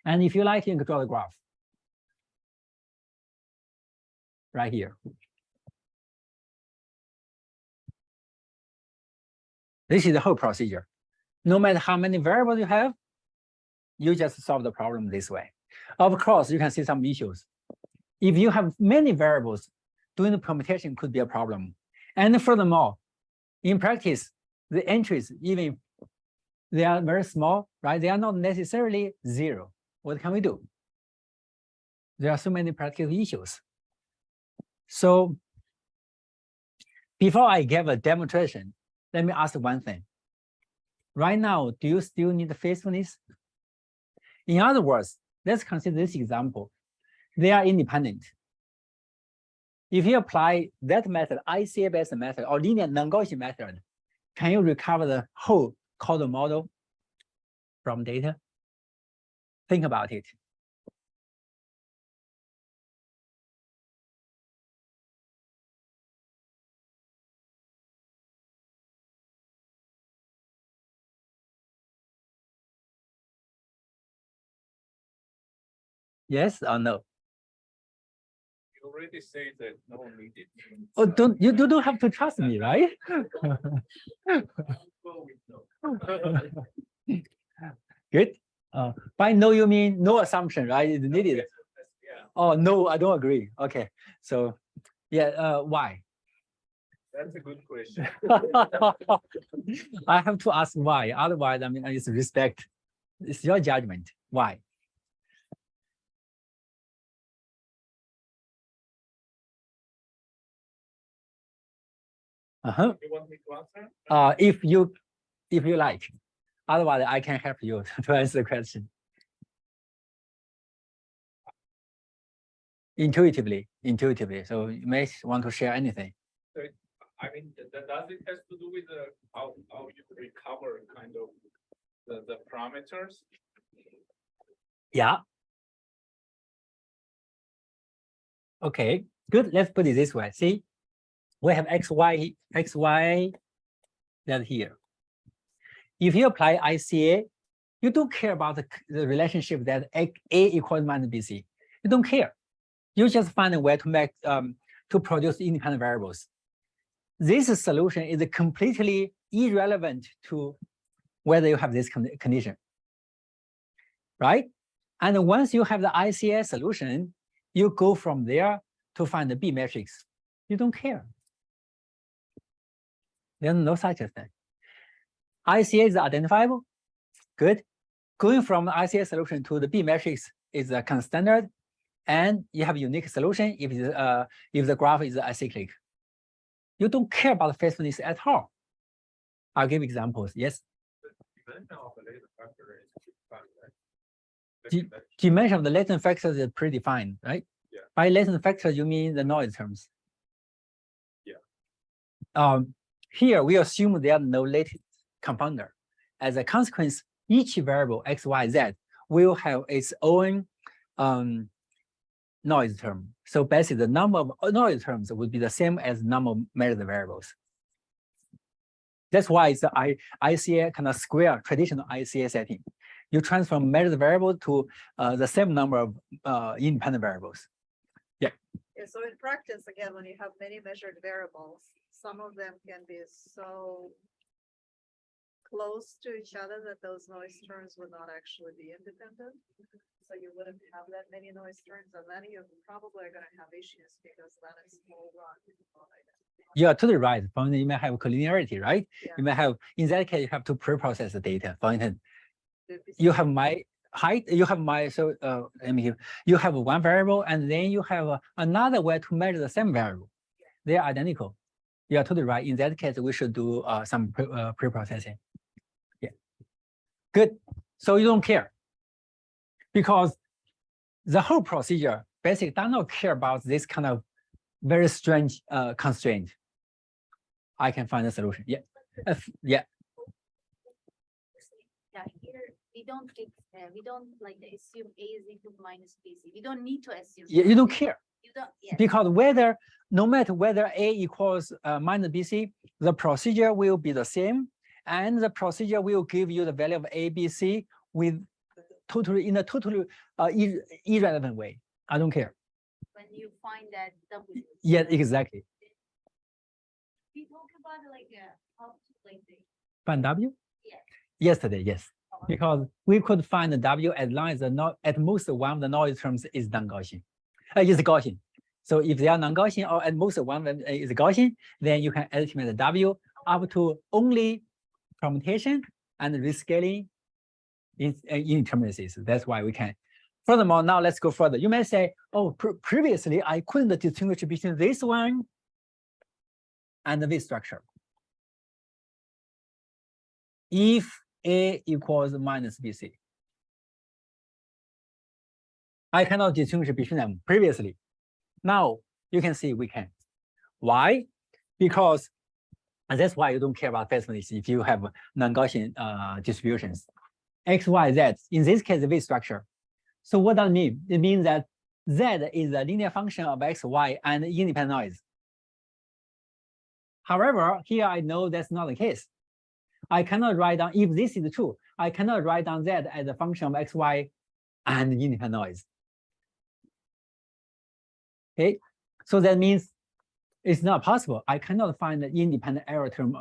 And if you like, you can draw the graph right here. This is the whole procedure. No matter how many variables you have, you just solve the problem this way. Of course, you can see some issues. If you have many variables, doing the permutation could be a problem. And furthermore, in practice, the entries, even they are very small, right? They are not necessarily zero. What can we do? There are so many practical issues. So before I give a demonstration, let me ask one thing. Right now, do you still need faithfulness? In other words, let's consider this example. They are independent. If you apply that method, ICA-based method or linear non-Gaussian method, can you recover the whole causal model from data? Think about it. Yes or no? You already say that no one needed. Oh, you don't have to trust me, right? Good. By no, you mean no assumption, right? It's needed. Yeah, Oh no, I don't agree. Okay, so yeah, why? that's a good question. I have to ask why. Otherwise, I mean, it's respect. It's your judgment. Why? You want me to answer? If you like. Otherwise, I can help you to answer the question. Intuitively. So you may want to share anything. So I mean, does it has to do with how you recover kind of the parameters? Yeah. Okay, good. Let's put it this way. See, we have XY that here. If you apply ICA, you don't care about the relationship that A equals minus BC. You don't care. You just find a way to make to produce independent variables. This solution is completely irrelevant to whether you have this condition, right? And once you have the ICA solution, you go from there to find the B matrix. You don't care. There's no such a thing. ICA is identifiable. Good. Going from the ICA solution to the B matrix is a kind of standard, and you have a unique solution if the graph is acyclic. You don't care about faithfulness at all. I'll give examples. Yes. Dimension of the latent factors is predefined, right? Yeah. By latent factors, you mean the noise terms. Yeah. Here we assume there are no latent compounder. As a consequence, each variable x, y, z will have its own noise term. So basically, the number of noise terms would be the same as number of measured variables. That's why it's the ICA kind of square traditional ICA setting. You transform measured variable to the same number of independent variables. Yeah, so in practice, again, when you have many measured variables, some of them can be so close to each other that those noise terms would not actually be independent. So you wouldn't have that many noise terms, and then you probably are going to have issues because then it's more run. You are totally right. For instance, you may have collinearity, right? Yeah. You may have, in that case, you have to pre-process the data. For instance, you have my height, you have my, so let me give, you have one variable, and then you have another way to measure the same variable. They are identical. You are totally right. In that case, we should do some pre-processing. Yeah, good. So you don't care, because the whole procedure basically does not care about this kind of very strange constraint. I can find a solution. Yeah, yeah. Yeah, here we don't like assume A is equal to minus BC. We don't need to assume. Yeah, you don't care. You don't. Yes. Because no matter whether A equals minus BC, the procedure will be the same, and the procedure will give you the value of A, B, C with in a totally irrelevant way. I don't care. When you find that W. Yeah, exactly. We talk about like how to like the. Find W? Yes. Yesterday, yes. Because we could find the W as long as at most one of the noise terms is non-Gaussian. Is Gaussian. So if they are non-Gaussian or at most one of them is Gaussian, then you can estimate the W up to only permutation and rescaling in indeterminacies. That's why we can. Furthermore, now let's go further. You may say, oh, previously I couldn't distinguish between this one and this structure. If A equals minus BC, I cannot distinguish between them previously. Now you can see we can. Why? Because, and that's why you don't care about faithfulness if you have non-Gaussian distributions. X, Y, Z, in this case, the V structure. So what does it mean? It means that Z is a linear function of X, Y, and independent noise. However, here I know that's not the case. I cannot write down, if this is true, I cannot write down Z as a function of X, Y, and independent noise. Okay, so that means it's not possible. I cannot find the independent error term,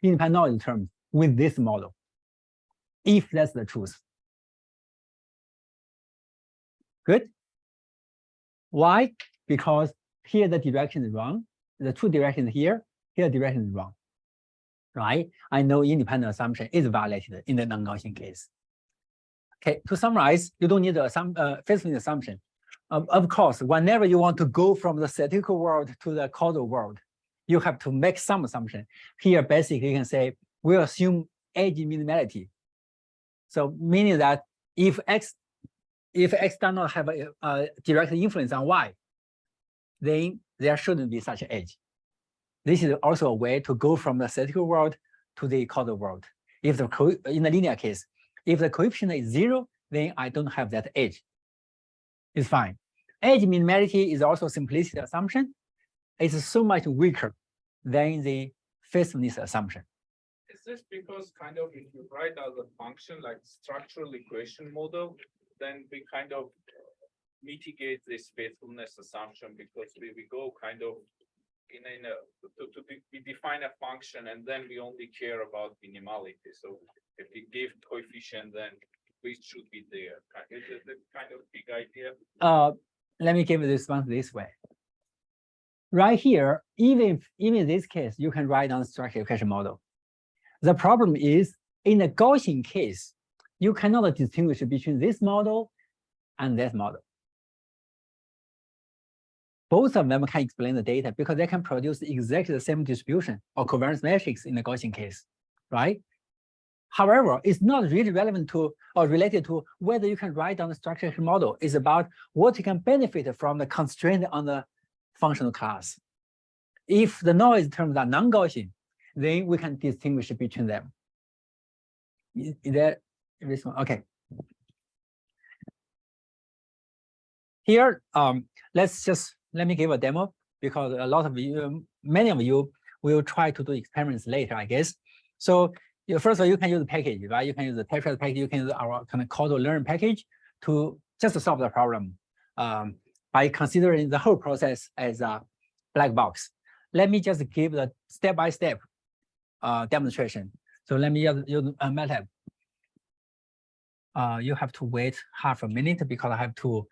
independent noise term with this model, if that's the truth. Good. Why? Because here the direction is wrong. The true direction is here. Here the direction is wrong. Right? I know independent assumption is violated in the non-Gaussian case. Okay. To summarize, you don't need some faithfulness assumption. Of course, whenever you want to go from the statistical world to the causal world, you have to make some assumption. Here, basically, you can say we assume edge minimality. So meaning that if X does not have a direct influence on Y, then there shouldn't be such an edge. This is also a way to go from the statistical world to the causal world. If in the linear case, if the coefficient is 0, then I don't have that edge. It's fine. Edge minimality is also a simplistic assumption. It's so much weaker than the faithfulness assumption. Is this because kind of if you write as a function like structural equation model, then we kind of mitigate this faithfulness assumption because we go kind of we define a function and then we only care about minimality. So if we give coefficient, then we should be there. Is it the kind of big idea? Let me give you this one this way. Right here, even in this case, you can write down the structural equation model. The problem is in the Gaussian case, you cannot distinguish between this model and that model. Both of them can explain the data because they can produce exactly the same distribution or covariance matrix in the Gaussian case, right? However, it's not really relevant to or related to whether you can write down the structural model. It's about what you can benefit from the constraint on the functional class. If the noise terms are non-Gaussian, then we can distinguish between them. Is that this one? Okay. Here, let me give a demo because a lot of you, many of you will try to do experiments later, I guess. So first of all, you can use the package, right? You can use the tetrad package. You can use our kind of call to learn package to just solve the problem by considering the whole process as a black box. Let me just give the step-by-step demonstration. So let me use MATLAB. You have to wait half a minute because I have to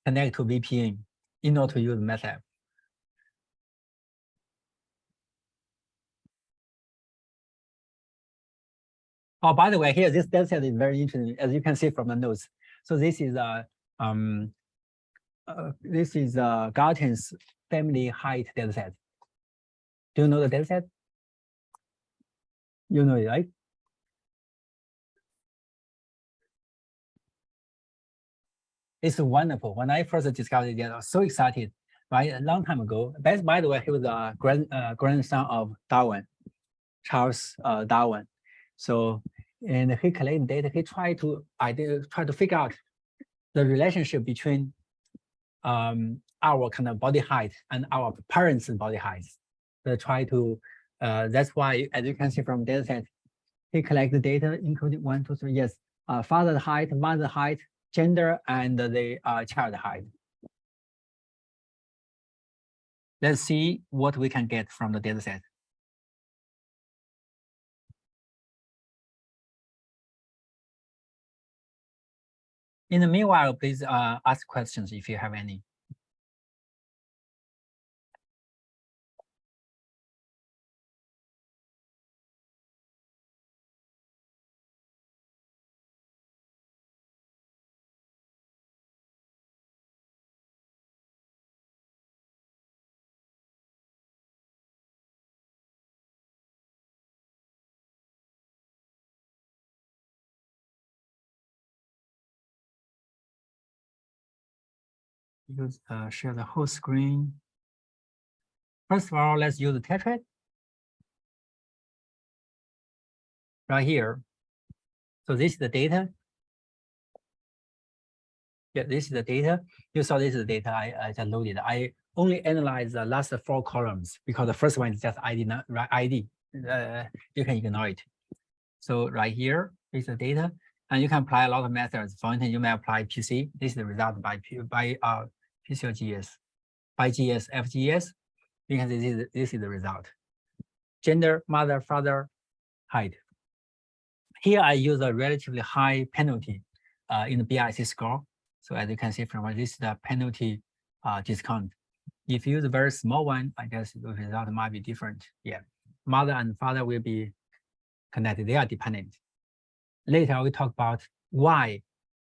connect to VPN in order to use MATLAB. Oh, by the way, here this dataset is very interesting, as you can see from the notes. So this is Galton's family height dataset. Do you know the dataset? You know it, right? It's wonderful. When I first discovered it, I was so excited, right? A long time ago. By the way, he was a grandson of Darwin, Charles Darwin. So, and he collected data. He tried to figure out the relationship between our kind of body height and our parents' body height. So try to. That's why, as you can see from dataset, he collected data including 1, 2, 3. Yes, father's height, mother's height, gender, and the child height. Let's see what we can get from the dataset. In the meanwhile, please ask questions if you have any. Use share the whole screen. First of all, let's use the tetrad. Right here. So this is the data. Yeah, this is the data. You saw this is the data I just loaded. I only analyzed the last 4 columns because the first one is just ID, right? ID. You can ignore it. So right here is the data, and you can apply a lot of methods. For instance, you may apply PC. This is the result by PC or GS. By GS, FGS, you can see this is the result. Gender, mother, father, height. Here I use a relatively high penalty in the BIC score. So as you can see from this is the penalty discount. If you use a very small one, I guess the result might be different. Yeah, mother and father will be connected. They are dependent. Later we talk about why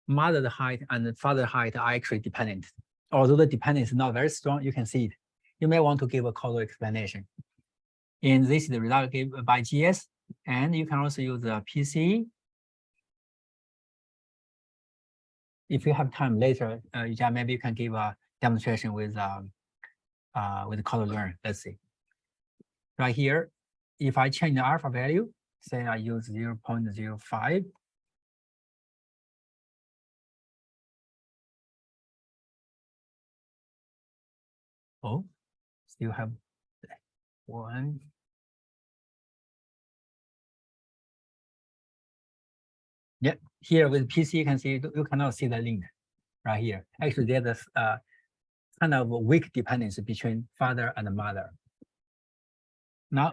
mother's height and father's height are actually dependent. Although the dependence is not very strong, you can see it. You may want to give a causal explanation. And this is the result given by GS. And you can also use the PC. If you have time later, maybe you can give a demonstration with causal learn. Let's see. Right here, if I change the alpha value, say I use 0.05. Oh, still have 1. Yeah, here with PC, you can see you cannot see the link right here. Actually, there's a kind of a weak dependency between father and mother. Now,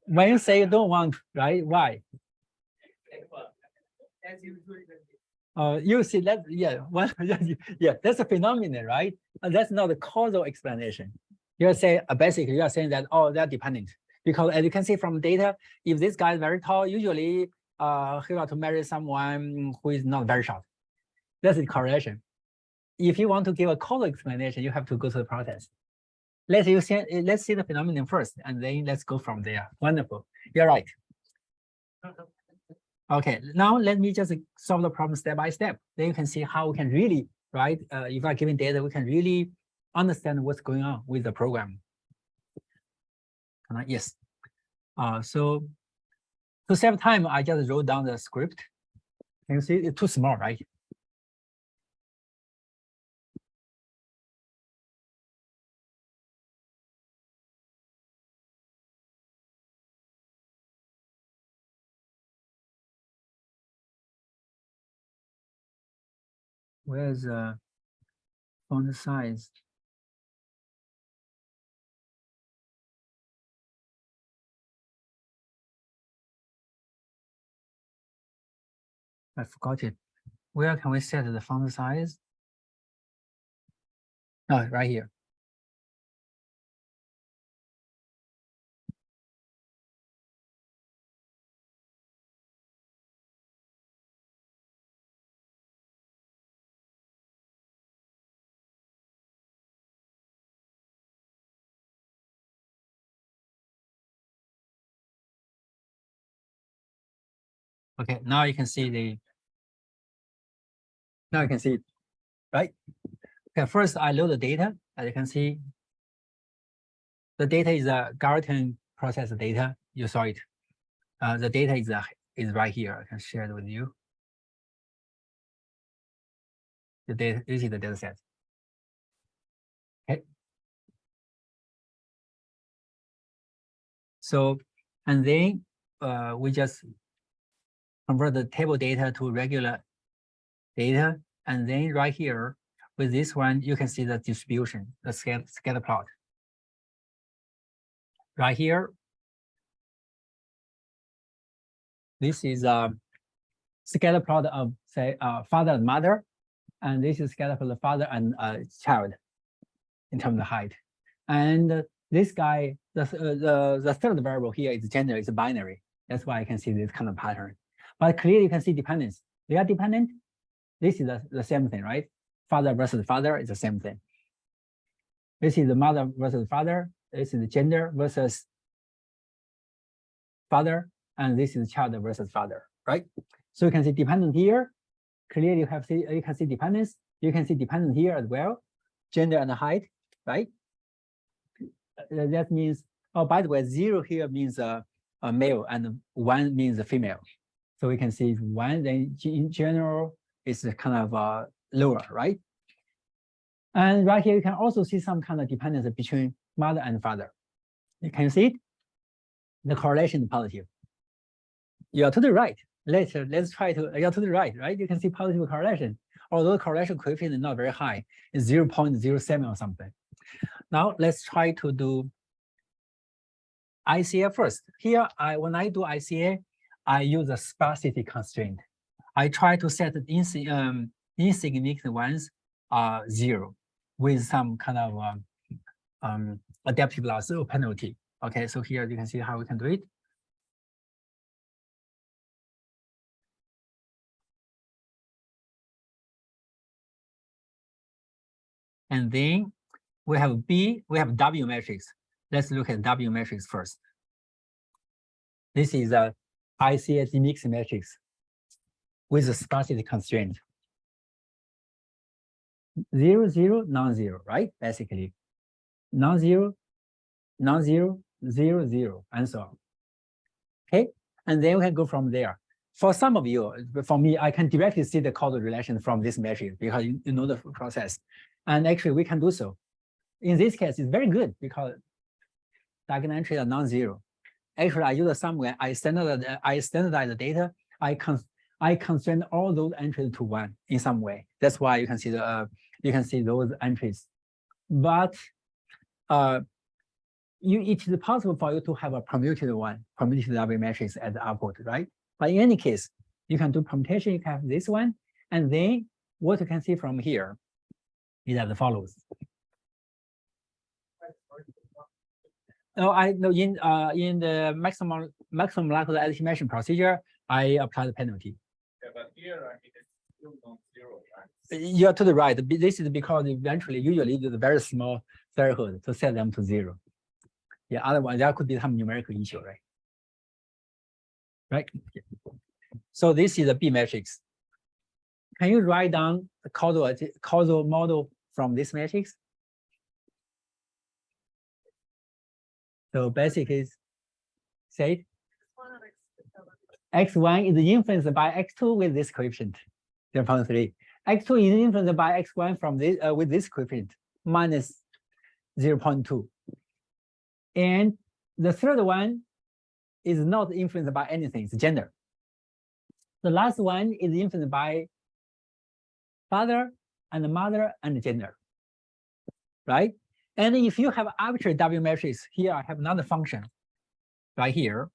when you say you don't want, right? Why? You see that, yeah, yeah, that's a phenomenon, right? That's not a causal explanation. You're saying basically you are saying that, oh, they're dependent. Because as you can see from data, if this guy is very tall, usually he got to marry someone who is not very short. That's the correlation. If you want to give a causal explanation, you have to go through the process. Let's see the phenomenon first, and then let's go from there. Wonderful. You're right. Okay, now let me just solve the problem step by step. Then you can see how we can really, right? If I given data, we can really understand what's going on with the program. Yes. So to save time, I just wrote down the script. Can you see it's too small, right? Where's font size? I forgot it. Where can we set the font size? Oh, right here. Okay, now you can see the. Now you can see it, right? Okay, first I load the data. As you can see, the data is a Garten process data. You saw it. The data is right here. I can share it with you. The data, this is the data set. Okay. So, and then we just convert the table data to regular data. And then right here, with this one, you can see the distribution, the scatter plot. Right here, this is a scatter plot of, say, father and mother. And this is scatter plot of father and child in terms of height. And this guy, the third variable here is gender, is binary. That's why I can see this kind of pattern. But clearly you can see dependence. They are dependent. This is the same thing, right? Father versus father is the same thing. This is the mother versus father. This is the gender versus father. And this is child versus father, right? So you can see dependent here. Clearly you can see dependence. You can see dependent here as well. Gender and height, right? That means, oh, by the way, 0 here means a male and 1 means a female. So we can see 1, then in general, it's kind of lower, right? And right here, you can also see some kind of dependence between mother and father. You can see it? The correlation is positive. You're totally right. Let's try to, you're totally right? You can see positive correlation, although the correlation coefficient is not very high, it's 0.07 or something. Now let's try to do ICA first. Here, when I do ICA, I use a sparsity constraint. I try to set the insignificant ones 0 with some kind of adaptive loss or penalty. Okay, so here you can see how we can do it. And then we have W matrix. Let's look at W matrix first. This is a ICA mix matrix with a sparsity constraint. 0, 0, non-zero, right? Basically, non-zero, non-zero, 0, 0, and so on. Okay, and then we can go from there. For some of you, for me, I can directly see the causal relation from this matrix because you know the process. And actually, we can do so. In this case, it's very good because diagonal entries are non-zero. Actually, I use somewhere, I standardize the data. I constrain all those entries to 1 in some way. That's why you can see those entries. But it is possible for you to have a permuted W matrix as the output, right? But in any case, you can do permutation. You can have this one, and then what you can see from here is as follows. No, I know in the maximum likelihood estimation procedure, I apply the penalty. Yeah, but here I mean it's still non-zero, right? You're totally right. This is because eventually, usually, there's a very small threshold to set them to 0. Yeah, otherwise there could be some numerical issue, right? Right. So this is a B matrix. Can you write down the causal model from this matrix? So basically, say x1 is influenced by x2 with this coefficient, 0.3. x2 is influenced by x1 from this with this coefficient, minus 0.2. And the third one is not influenced by anything, it's gender. The last one is influenced by father and mother and gender, right? And if you have arbitrary W matrix, here I have another function right here.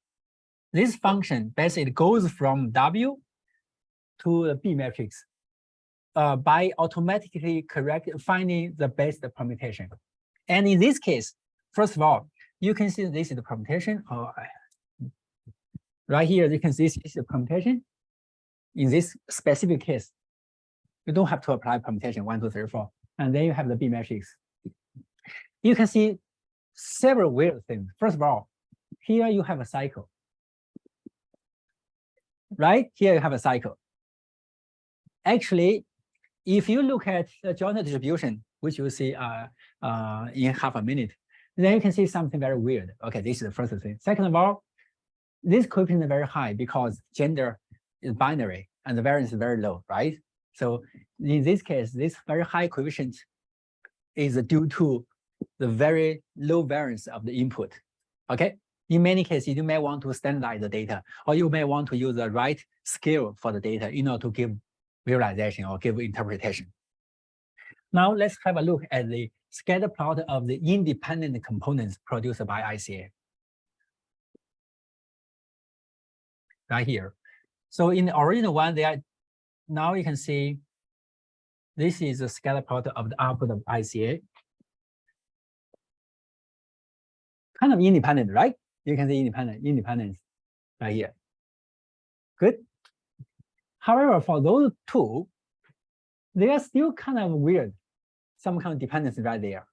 This function basically goes from W to the B matrix by automatically finding the best permutation. And in this case, first of all, you can see this is the permutation. Right here, you can see this is the permutation. In this specific case, you don't have to apply permutation 1, 2, 3, 4, and then you have the B matrix. You can see several weird things. First of all, here you have a cycle, right? Here you have a cycle. Actually, if you look at the joint distribution, which you'll see in half a minute, then you can see something very weird. Okay, this is the first thing. Second of all, this coefficient is very high because gender is binary and the variance is very low, right? So in this case, this very high coefficient is due to the very low variance of the input. Okay. In many cases, you may want to standardize the data, or you may want to use the right scale for the data in order to give visualization or give interpretation. Now let's have a look at the scatter plot of the independent components produced by ICA. Right here. So in the original one, now you can see this is a scatter plot of the output of ICA. Kind of independent, right? You can see independence right here. Good. However, for those two, they are still kind of weird. Some kind of dependency right there.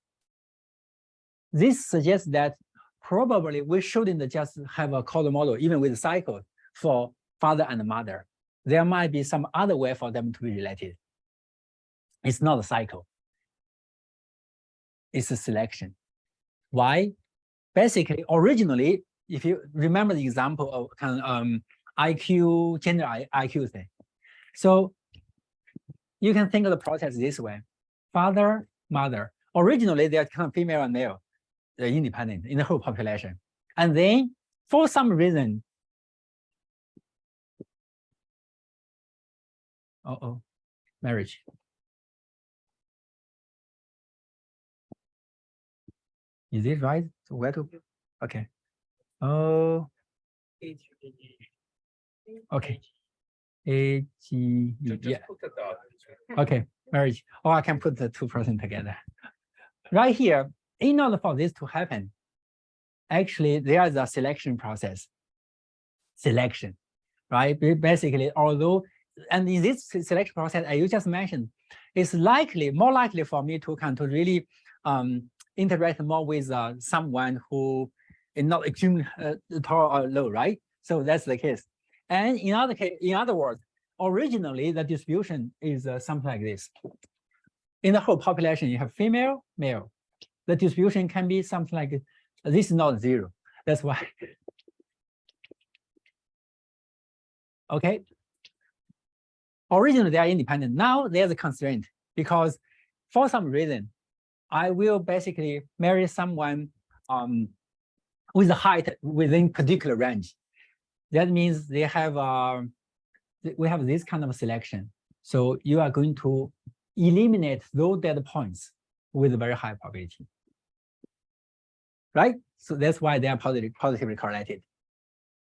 This suggests that probably we shouldn't just have a causal model, even with cycles, for father and mother. There might be some other way for them to be related. It's not a cycle. It's a selection. Why? Basically, originally, if you remember the example of kind of IQ, gender IQ thing. So you can think of the process this way. Father, mother. Originally, they're kind of female and male. They're independent in the whole population. And then for some reason, marriage. Is it right? So where to? Okay. Oh. Okay. A G E. Yeah. Okay. Marriage. Or I can put the 2% together. Right here, in order for this to happen, actually there is a selection process. Selection, right? Basically, although, and in this selection process, as you just mentioned, it's more likely for me to kind of really interact more with someone who is not extremely tall or low, right? So that's the case. And in other words, originally the distribution is something like this. In the whole population, you have female, male. The distribution can be something like this is not 0. That's why. Okay. Originally, they are independent. Now there's a constraint because for some reason, I will basically marry someone with a height within particular range. That means they have we have this kind of selection. So you are going to eliminate those data points with a very high probability. Right? So that's why they are positively correlated.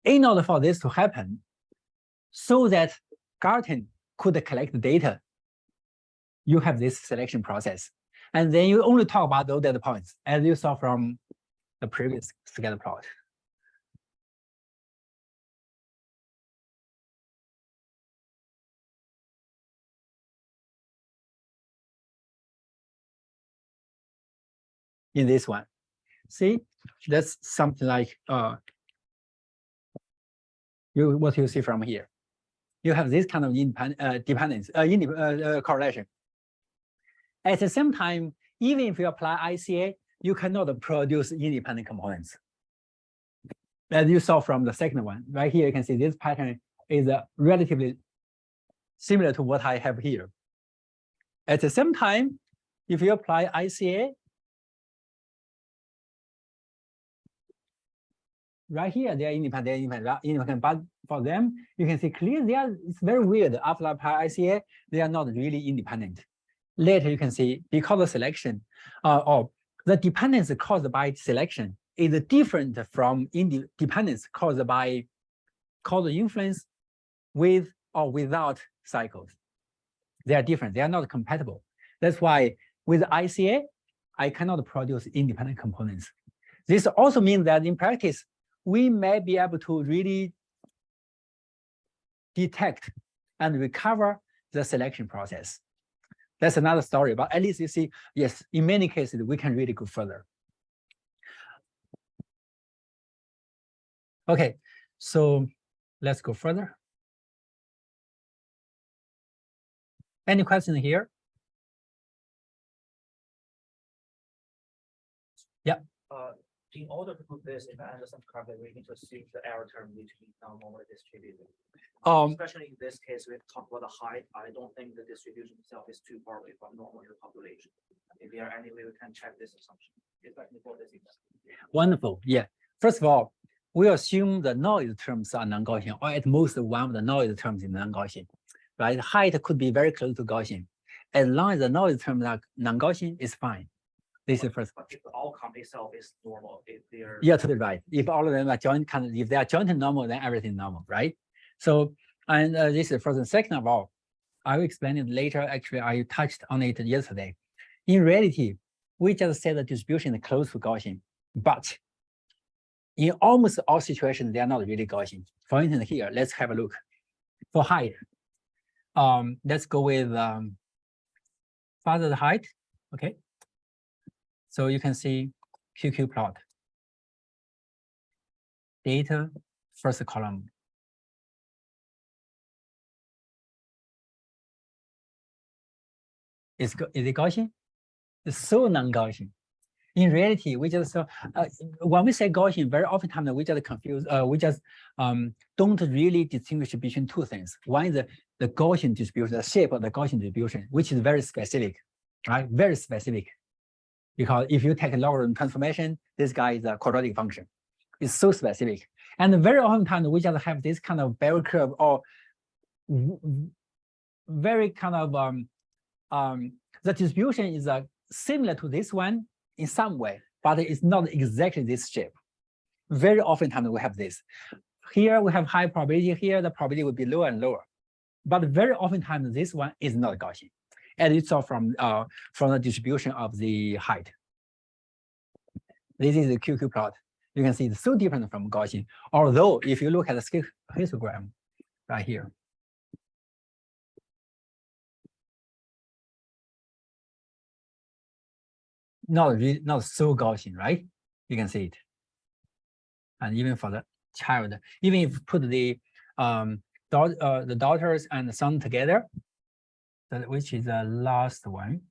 In order for this to happen, so that Garten could collect data, you have this selection process. And then you only talk about those data points, as you saw from the previous scatter plot. In this one, see, that's something like what you see from here. You have this kind of dependence, correlation. At the same time, even if you apply ICA, you cannot produce independent components. As you saw from the second one, right here, you can see this pattern is relatively similar to what I have here. At the same time, if you apply ICA, right here, they are independent, but for them, you can see clearly they are, it's very weird. After ICA, they are not really independent. Later, you can see because of selection, or the dependence caused by selection is different from dependence caused by causal influence with or without cycles. They are different, they are not compatible. That's why with ICA, I cannot produce independent components. This also means that in practice, we may be able to really detect and recover the selection process. That's another story, but at least you see, yes, in many cases, we can really go further. Okay, so let's go further. Any question here? Yeah. In order to put this, if I understand correctly, we need to assume the error term need to be non-normally distributed. Especially in this case, we talk about the height. I don't think the distribution itself is too far away from normal population. If there are any way we can check this assumption, especially for this example. Wonderful. Yeah. First of all, we assume the noise terms are non-Gaussian, or at most one of the noise terms is non-Gaussian. Right? Height could be very close to Gaussian. As long as the noise terms are non-Gaussian, it's fine. This is first. But if the outcome itself is normal, if they're totally right. If all of them are joint, if they are joint normal, then everything normal, right? So, and this is first and second of all, I will explain it later. Actually, I touched on it yesterday. In reality, we just say the distribution is close to Gaussian, but in almost all situations, they are not really Gaussian. For instance, here, let's have a look. For height, let's go with father's height, okay? So you can see QQ plot. Data, first column. Is it Gaussian? It's so non-Gaussian. In reality, we just when we say Gaussian, very often times we just confuse. We just don't really distinguish between two things. One is the Gaussian distribution, the shape of the Gaussian distribution, which is very specific, right? Very specific. Because if you take a logarithm transformation, this guy is a quadratic function. It's so specific. And very often times we just have this kind of bell curve or very kind of the distribution is similar to this one in some way, but it's not exactly this shape. Very often times we have this. Here we have high probability, here the probability will be lower and lower. But very often times this one is not Gaussian. And it's all from the distribution of the height. This is the QQ plot. You can see it's so different from Gaussian. Although if you look at the histogram right here, not so Gaussian, right? You can see it. And even for the child, even if you put the daughters and the son together, which is the last one.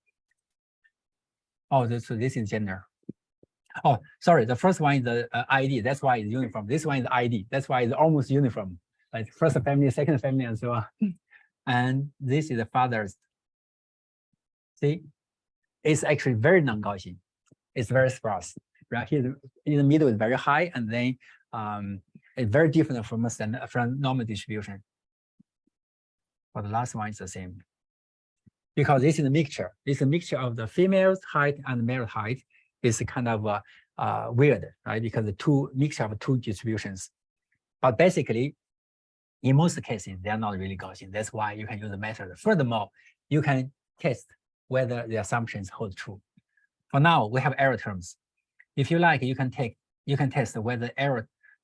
Oh, so this is gender. Oh, sorry, the first one is the ID. That's why it's uniform. This one is ID. That's why it's almost uniform. Like first family, second family, and so on. And this is the father's. See, it's actually very non-Gaussian. It's very sparse. Right here in the middle is very high, and then it's very different from normal distribution. But the last one is the same. Because this is a mixture. It's a mixture of the female's height and male height. It's kind of weird, right? Because the mixture of two distributions. But basically, in most cases, they are not really Gaussian. That's why you can use the method. Furthermore, you can test whether the assumptions hold true. For now, we have error terms. If you like, you can test whether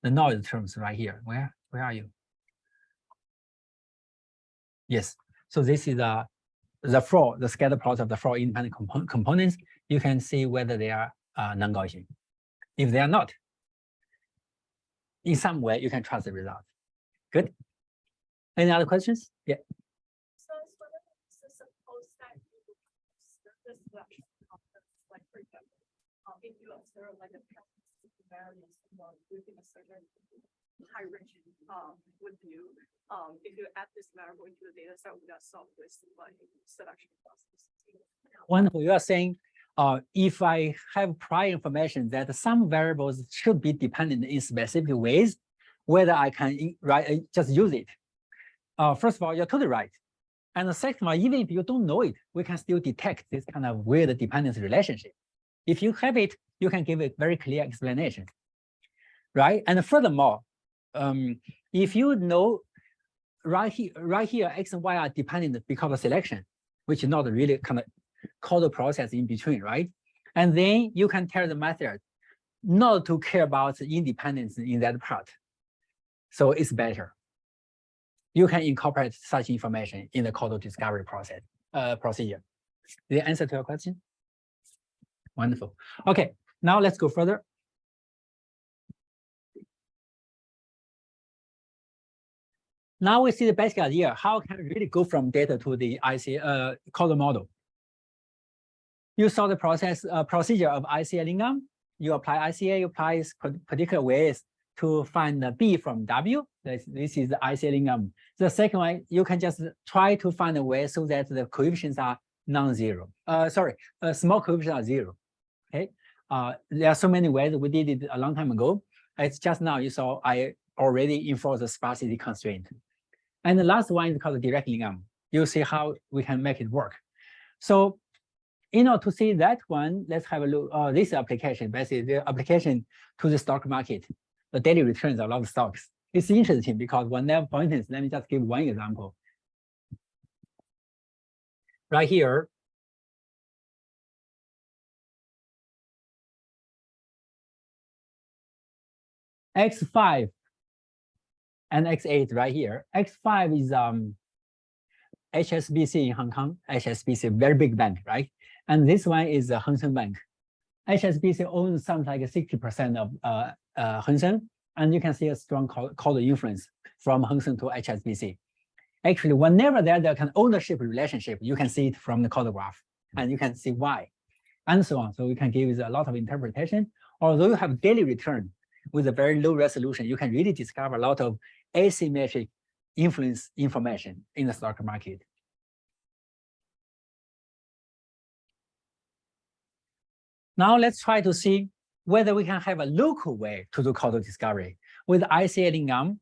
the noise terms right here. Where are you? Yes. So this is the scatter plot of the four independent components. You can see whether they are non-Gaussian. If they are not, in some way, you can trust the result. Good. Any other questions? Yeah. So suppose that you this selection process, like for example, if you observe like a variance within a certain high region with you, if you add this variable into the data set, would that solve this like selection process? Wonderful. You are saying if I have prior information that some variables should be dependent in specific ways, whether I can just use it. First of all, you're totally right. And the second of all, even if you don't know it, we can still detect this kind of weird dependency relationship. If you have it, you can give a very clear explanation, right? And furthermore, if you know right here, X and Y are dependent because of selection, which is not really kind of causal process in between, right? And then you can tell the method not to care about the independence in that part. So it's better. You can incorporate such information in the causal discovery process procedure. The answer to your question? Wonderful. Okay, now let's go further. Now we see the basic idea. How can we really go from data to the causal model? You saw the procedure of ICA lingam. You apply ICA, you apply particular ways to find the B from W. This is the ICA lingam. The second one, you can just try to find a way so that the coefficients are non-zero. Small coefficients are zero. Okay. There are so many ways. We did it a long time ago. It's just now you saw I already enforced the sparsity constraint. And the last one is called the direct lingam. You'll see how we can make it work. So in order to see that one, let's have a look. This application, basically the application to the stock market, the daily returns of a lot of stocks. It's interesting because for instance, let me just give one example. Right here, X5 and X8 right here. X5 is HSBC in Hong Kong. HSBC, very big bank, right? And this one is Hang Seng Bank. HSBC owns something like 60% of Hang Seng, and you can see a strong causal influence from Hang Seng to HSBC. Actually, whenever there's a kind of ownership relationship, you can see it from the causal graph, and you can see why, and so on. So we can give it a lot of interpretation. Although you have daily return with a very low resolution, you can really discover a lot of asymmetric influence information in the stock market. Now let's try to see whether we can have a local way to do causal discovery. With ICA lingam,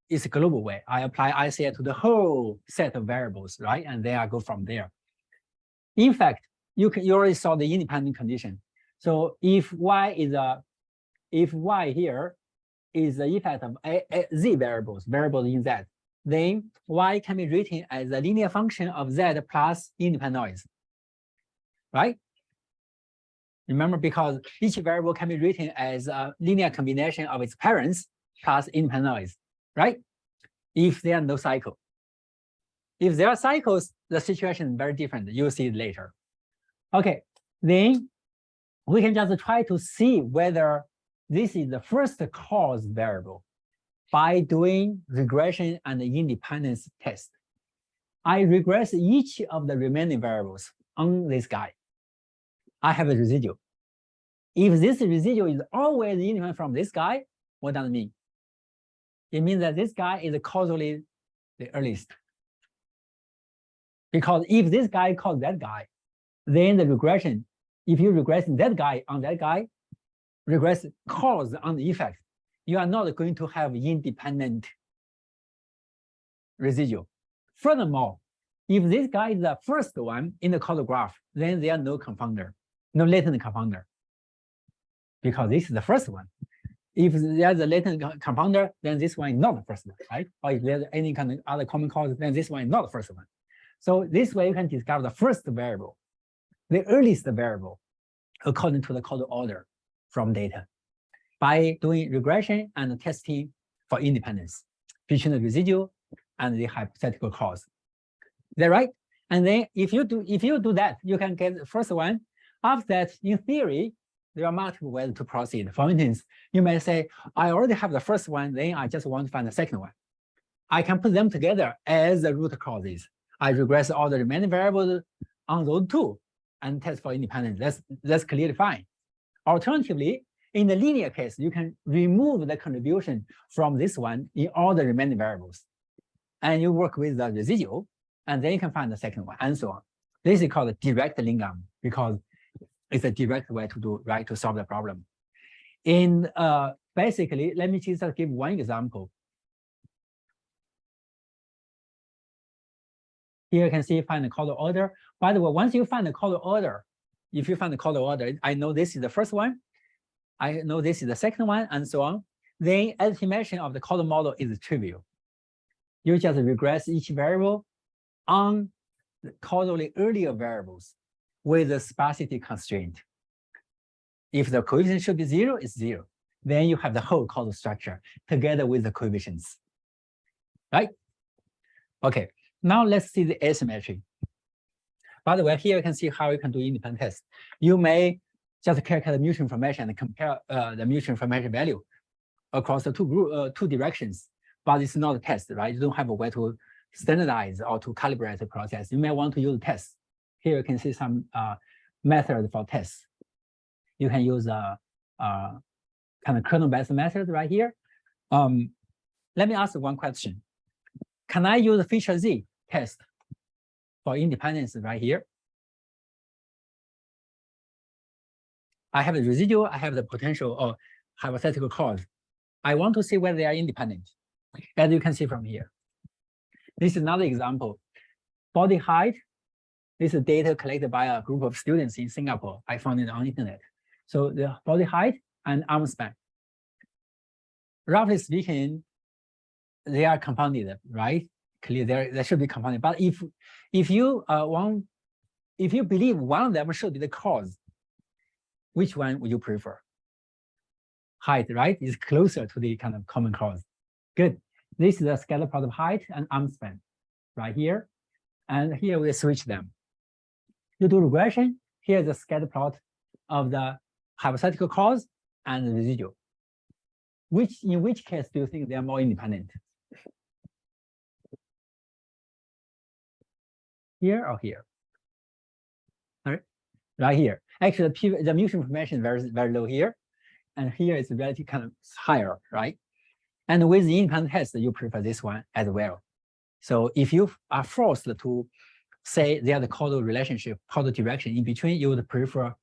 it's a global way. I apply ICA to the whole set of variables, right? And then I go from there. In fact, you already saw the independent condition. So if Y here is the effect of Z variables in Z, then Y can be written as a linear function of Z plus independent noise, right? Remember, because each variable can be written as a linear combination of its parents plus independent noise, right? If there are no cycle. If there are cycles, the situation is very different. You'll see it later. Okay, then we can just try to see whether this is the first cause variable by doing regression and independence test. I regress each of the remaining variables on this guy. I have a residual. If this residual is always independent from this guy, what does it mean? It means that this guy is causally the earliest. Because if this guy calls that guy, then the regression, if you regress that guy on that guy, regress cause on the effect, you are not going to have independent residual. Furthermore, if this guy is the first one in the causal graph, then there are no confounder, no latent confounder, because this is the first one. If there's a latent confounder, then this one is not the first one, right? Or if there's any kind of other common cause, then this one is not the first one. So this way you can discover the first variable, the earliest variable, according to the causal order from data, by doing regression and testing for independence between the residual and the hypothetical cause. Is that right? And then if you do that, you can get the first one. After that, in theory, there are multiple ways to proceed. For instance, you may say, I already have the first one, then I just want to find the second one. I can put them together as the root causes. I regress all the remaining variables on those two and test for independence. That's clearly fine. Alternatively, in the linear case, you can remove the contribution from this one in all the remaining variables. And you work with the residual, and then you can find the second one, and so on. This is called direct lingam, because It's a direct way to do, right, to solve the problem. And basically, let me just give one example. Here you can see find the color order. By the way, once you find the color order, if you find the color order, I know this is the first one, I know this is the second one, and so on. Then estimation of the color model is trivial. You just regress each variable on the causally earlier variables with the sparsity constraint. If the coefficient should be 0, it's 0. Then you have the whole causal structure together with the coefficients, right? Okay, now let's see the asymmetry. By the way, here you can see how you can do independent tests. You may just calculate the mutual information and compare the mutual information value across the two directions, but it's not a test, right? You don't have a way to standardize or to calibrate the process. You may want to use tests. Here you can see some method for tests. You can use a kind of kernel-based method right here. Let me ask one question. Can I use a feature Z test for independence right here? I have the residual, I have the potential or hypothetical cause. I want to see whether they are independent, as you can see from here. This is another example. Body height. This is data collected by a group of students in Singapore. I found it on the internet. So the body height and arm span. Roughly speaking, they are compounded, right? Clearly, they should be compounded. But if you believe one of them should be the cause, which one would you prefer? Height, right, is closer to the kind of common cause. Good. This is the scatter plot of height and arm span, right here. And here we switch them. You do regression. Here's the scatter plot of the hypothetical cause and the residual. In which case do you think they are more independent? Here or here? All right, right here. Actually, the mutual information is very low here, and here is relatively kind of higher, right? And with the independent test, you prefer this one as well. So if you are forced to say they are the causal relationship, causal direction in between, you would prefer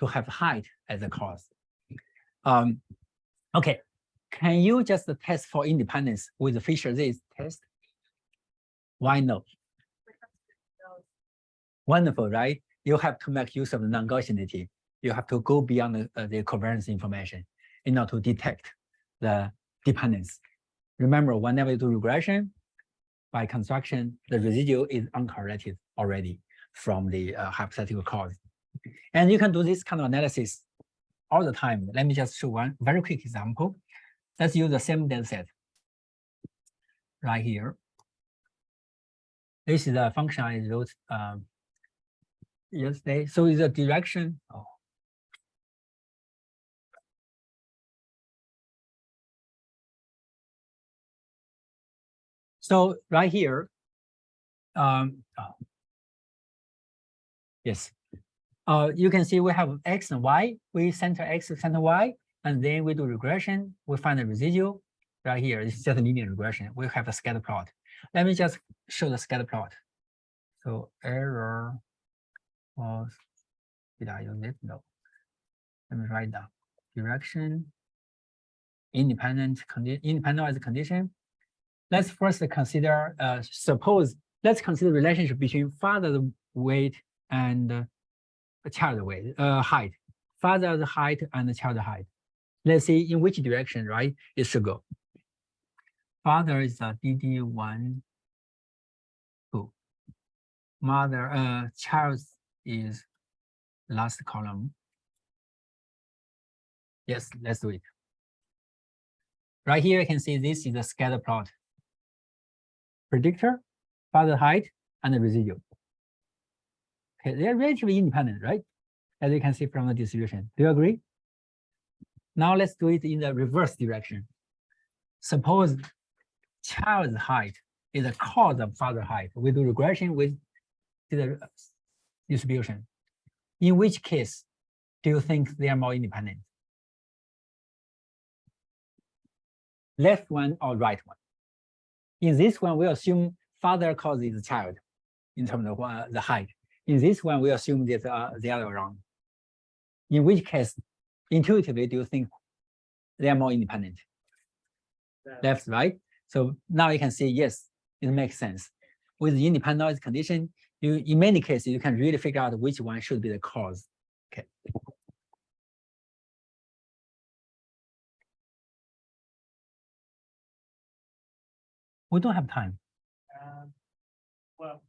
to have height as a cause. Okay, can you just test for independence with the Fisher-Z test? Why no? Wonderful, right? You have to make use of the non-Gaussianity. You have to go beyond the covariance information in order to detect the dependence. Remember, whenever you do regression, by construction, the residual is uncorrelated already from the hypothetical cause. And you can do this kind of analysis all the time. Let me just show one very quick example. Let's use the same data set right here. This is a function I wrote yesterday. So it's a direction. Oh. So right here, yes, you can see we have X and Y. We center X, center Y, and then we do regression. We find the residual right here. It's just a linear regression. We have a scatter plot. Let me just show the scatter plot. So error was, did I use it? No. Let me write down direction, independent as a condition. Let's first consider, let's consider the relationship between father's weight and child weight, height. Father's height and child height. Let's see in which direction, right, it should go. Father is a DD1, 2. Mother, child is last column. Yes, let's do it. Right here, you can see this is the scatter plot. Predictor, father height, and the residual. Okay, they're relatively independent, right? As you can see from the distribution. Do you agree? Now let's do it in the reverse direction. Suppose child's height is a cause of father height. We do regression with the distribution. In which case do you think they are more independent? Left one or right one? In this one, we assume father causes child in terms of the height. In this one, we assume that the other way around. In which case, intuitively, do you think they are more independent? Left, right? So now you can see, yes, it makes sense. With the independent noise condition, you in many cases, you can really figure out which one should be the cause. Okay. We don't have time. Well,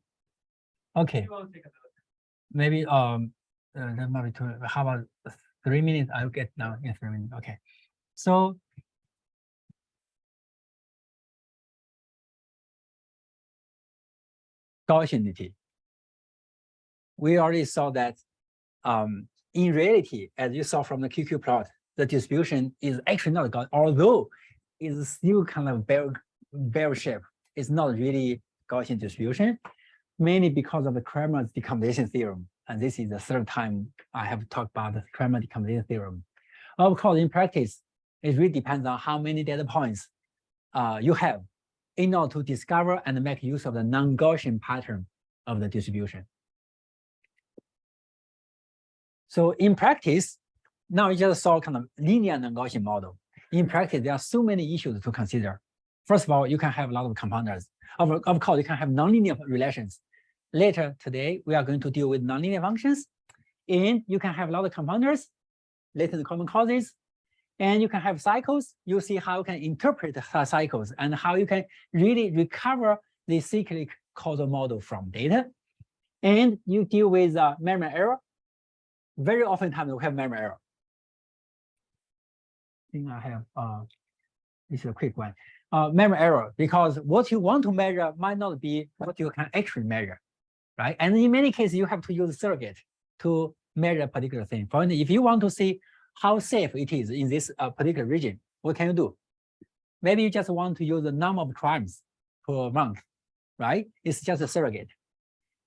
Okay. you want to take another. Maybe that might be too. How about 3 minutes? I'll get down in 3 minutes. Okay. So Gaussianity. We already saw that in reality, as you saw from the QQ plot, the distribution is actually not Gaussian, although it's still kind of bell shape. It's not really Gaussian distribution, mainly because of the Cramer's decomposition theorem. And this is the third time I have talked about the Cramer decomposition theorem. Of course, in practice, it really depends on how many data points you have in order to discover and make use of the non-Gaussian pattern of the distribution. So in practice, now you just saw kind of linear non-Gaussian model. In practice, there are so many issues to consider. First of all, you can have a lot of compounders. Of course, you can have nonlinear relations. Later today, we are going to deal with nonlinear functions. And you can have a lot of compounders, latent common causes, and you can have cycles. You see how you can interpret the cycles and how you can really recover the cyclic causal model from data. And you deal with memory error. Very often times we have memory error. I think I have, this is a quick one. Memory error, because what you want to measure might not be what you can actually measure, right? And in many cases, you have to use a surrogate to measure a particular thing. For instance, if you want to see how safe it is in this particular region, what can you do? Maybe you just want to use the number of crimes per month, right? It's just a surrogate.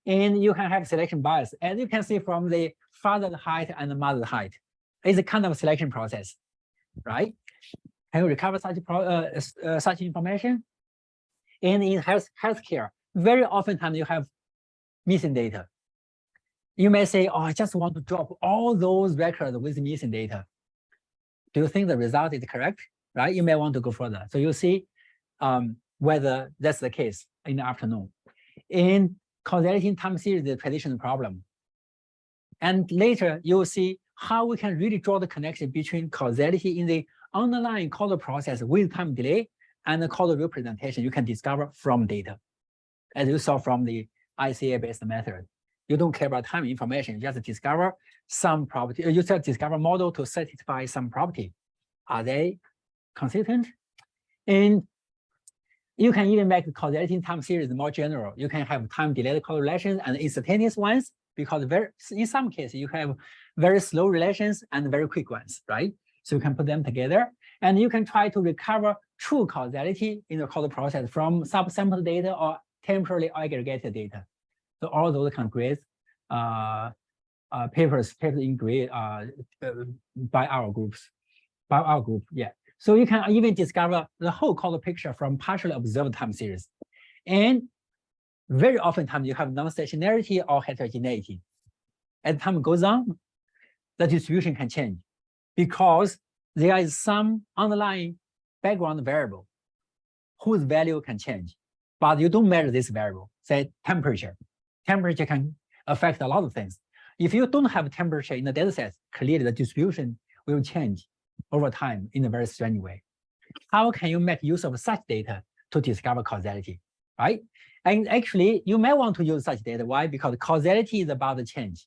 And you can have selection bias. As you can see from the father's height and the mother's height, it's a kind of selection process, right? Can you recover such information? And in healthcare, very often times you have missing data. You may say, oh, I just want to drop all those records with missing data. Do you think the result is correct? Right? You may want to go further. So you see whether that's the case in the afternoon. In causality in time series, the traditional problem. And later you will see how we can really draw the connection between causality in the underlying causal process with time delay and the causal representation you can discover from data. As you saw from the ICA-based method. You don't care about time information, you just discover some property, you just discover a model to satisfy some property. Are they consistent? And you can even make the causality in time series more general. You can have time delayed causal relations and instantaneous ones, because in some cases you have very slow relations and very quick ones, right? So you can put them together and you can try to recover true causality in the causal process from subsample data or temporarily aggregated data. So all those kind of great papers in gray by our group, yeah. So you can even discover the whole causal picture from partially observed time series. And very often times you have non-stationarity or heterogeneity. As time goes on, the distribution can change because there is some underlying background variable whose value can change, but you don't measure this variable, say temperature. Temperature can affect a lot of things. If you don't have temperature in the data set, clearly the distribution will change over time in a very strange way. How can you make use of such data to discover causality, right? And actually, you may want to use such data. Why? Because causality is about the change.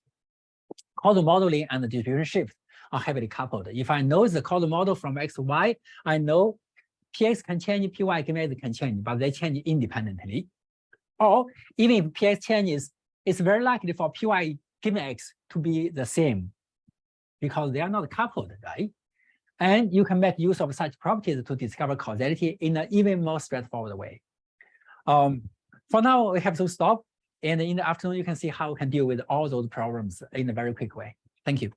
Causal modeling and the distribution shift are heavily coupled. If I know the causal model from X to Y, I know Px can change, Py can change, but they change independently. Or even if Px changes, it's very likely for Py given X to be the same because they are not coupled, right? And you can make use of such properties to discover causality in an even more straightforward way. For now, we have to stop. And in the afternoon, you can see how we can deal with all those problems in a very quick way. Thank you.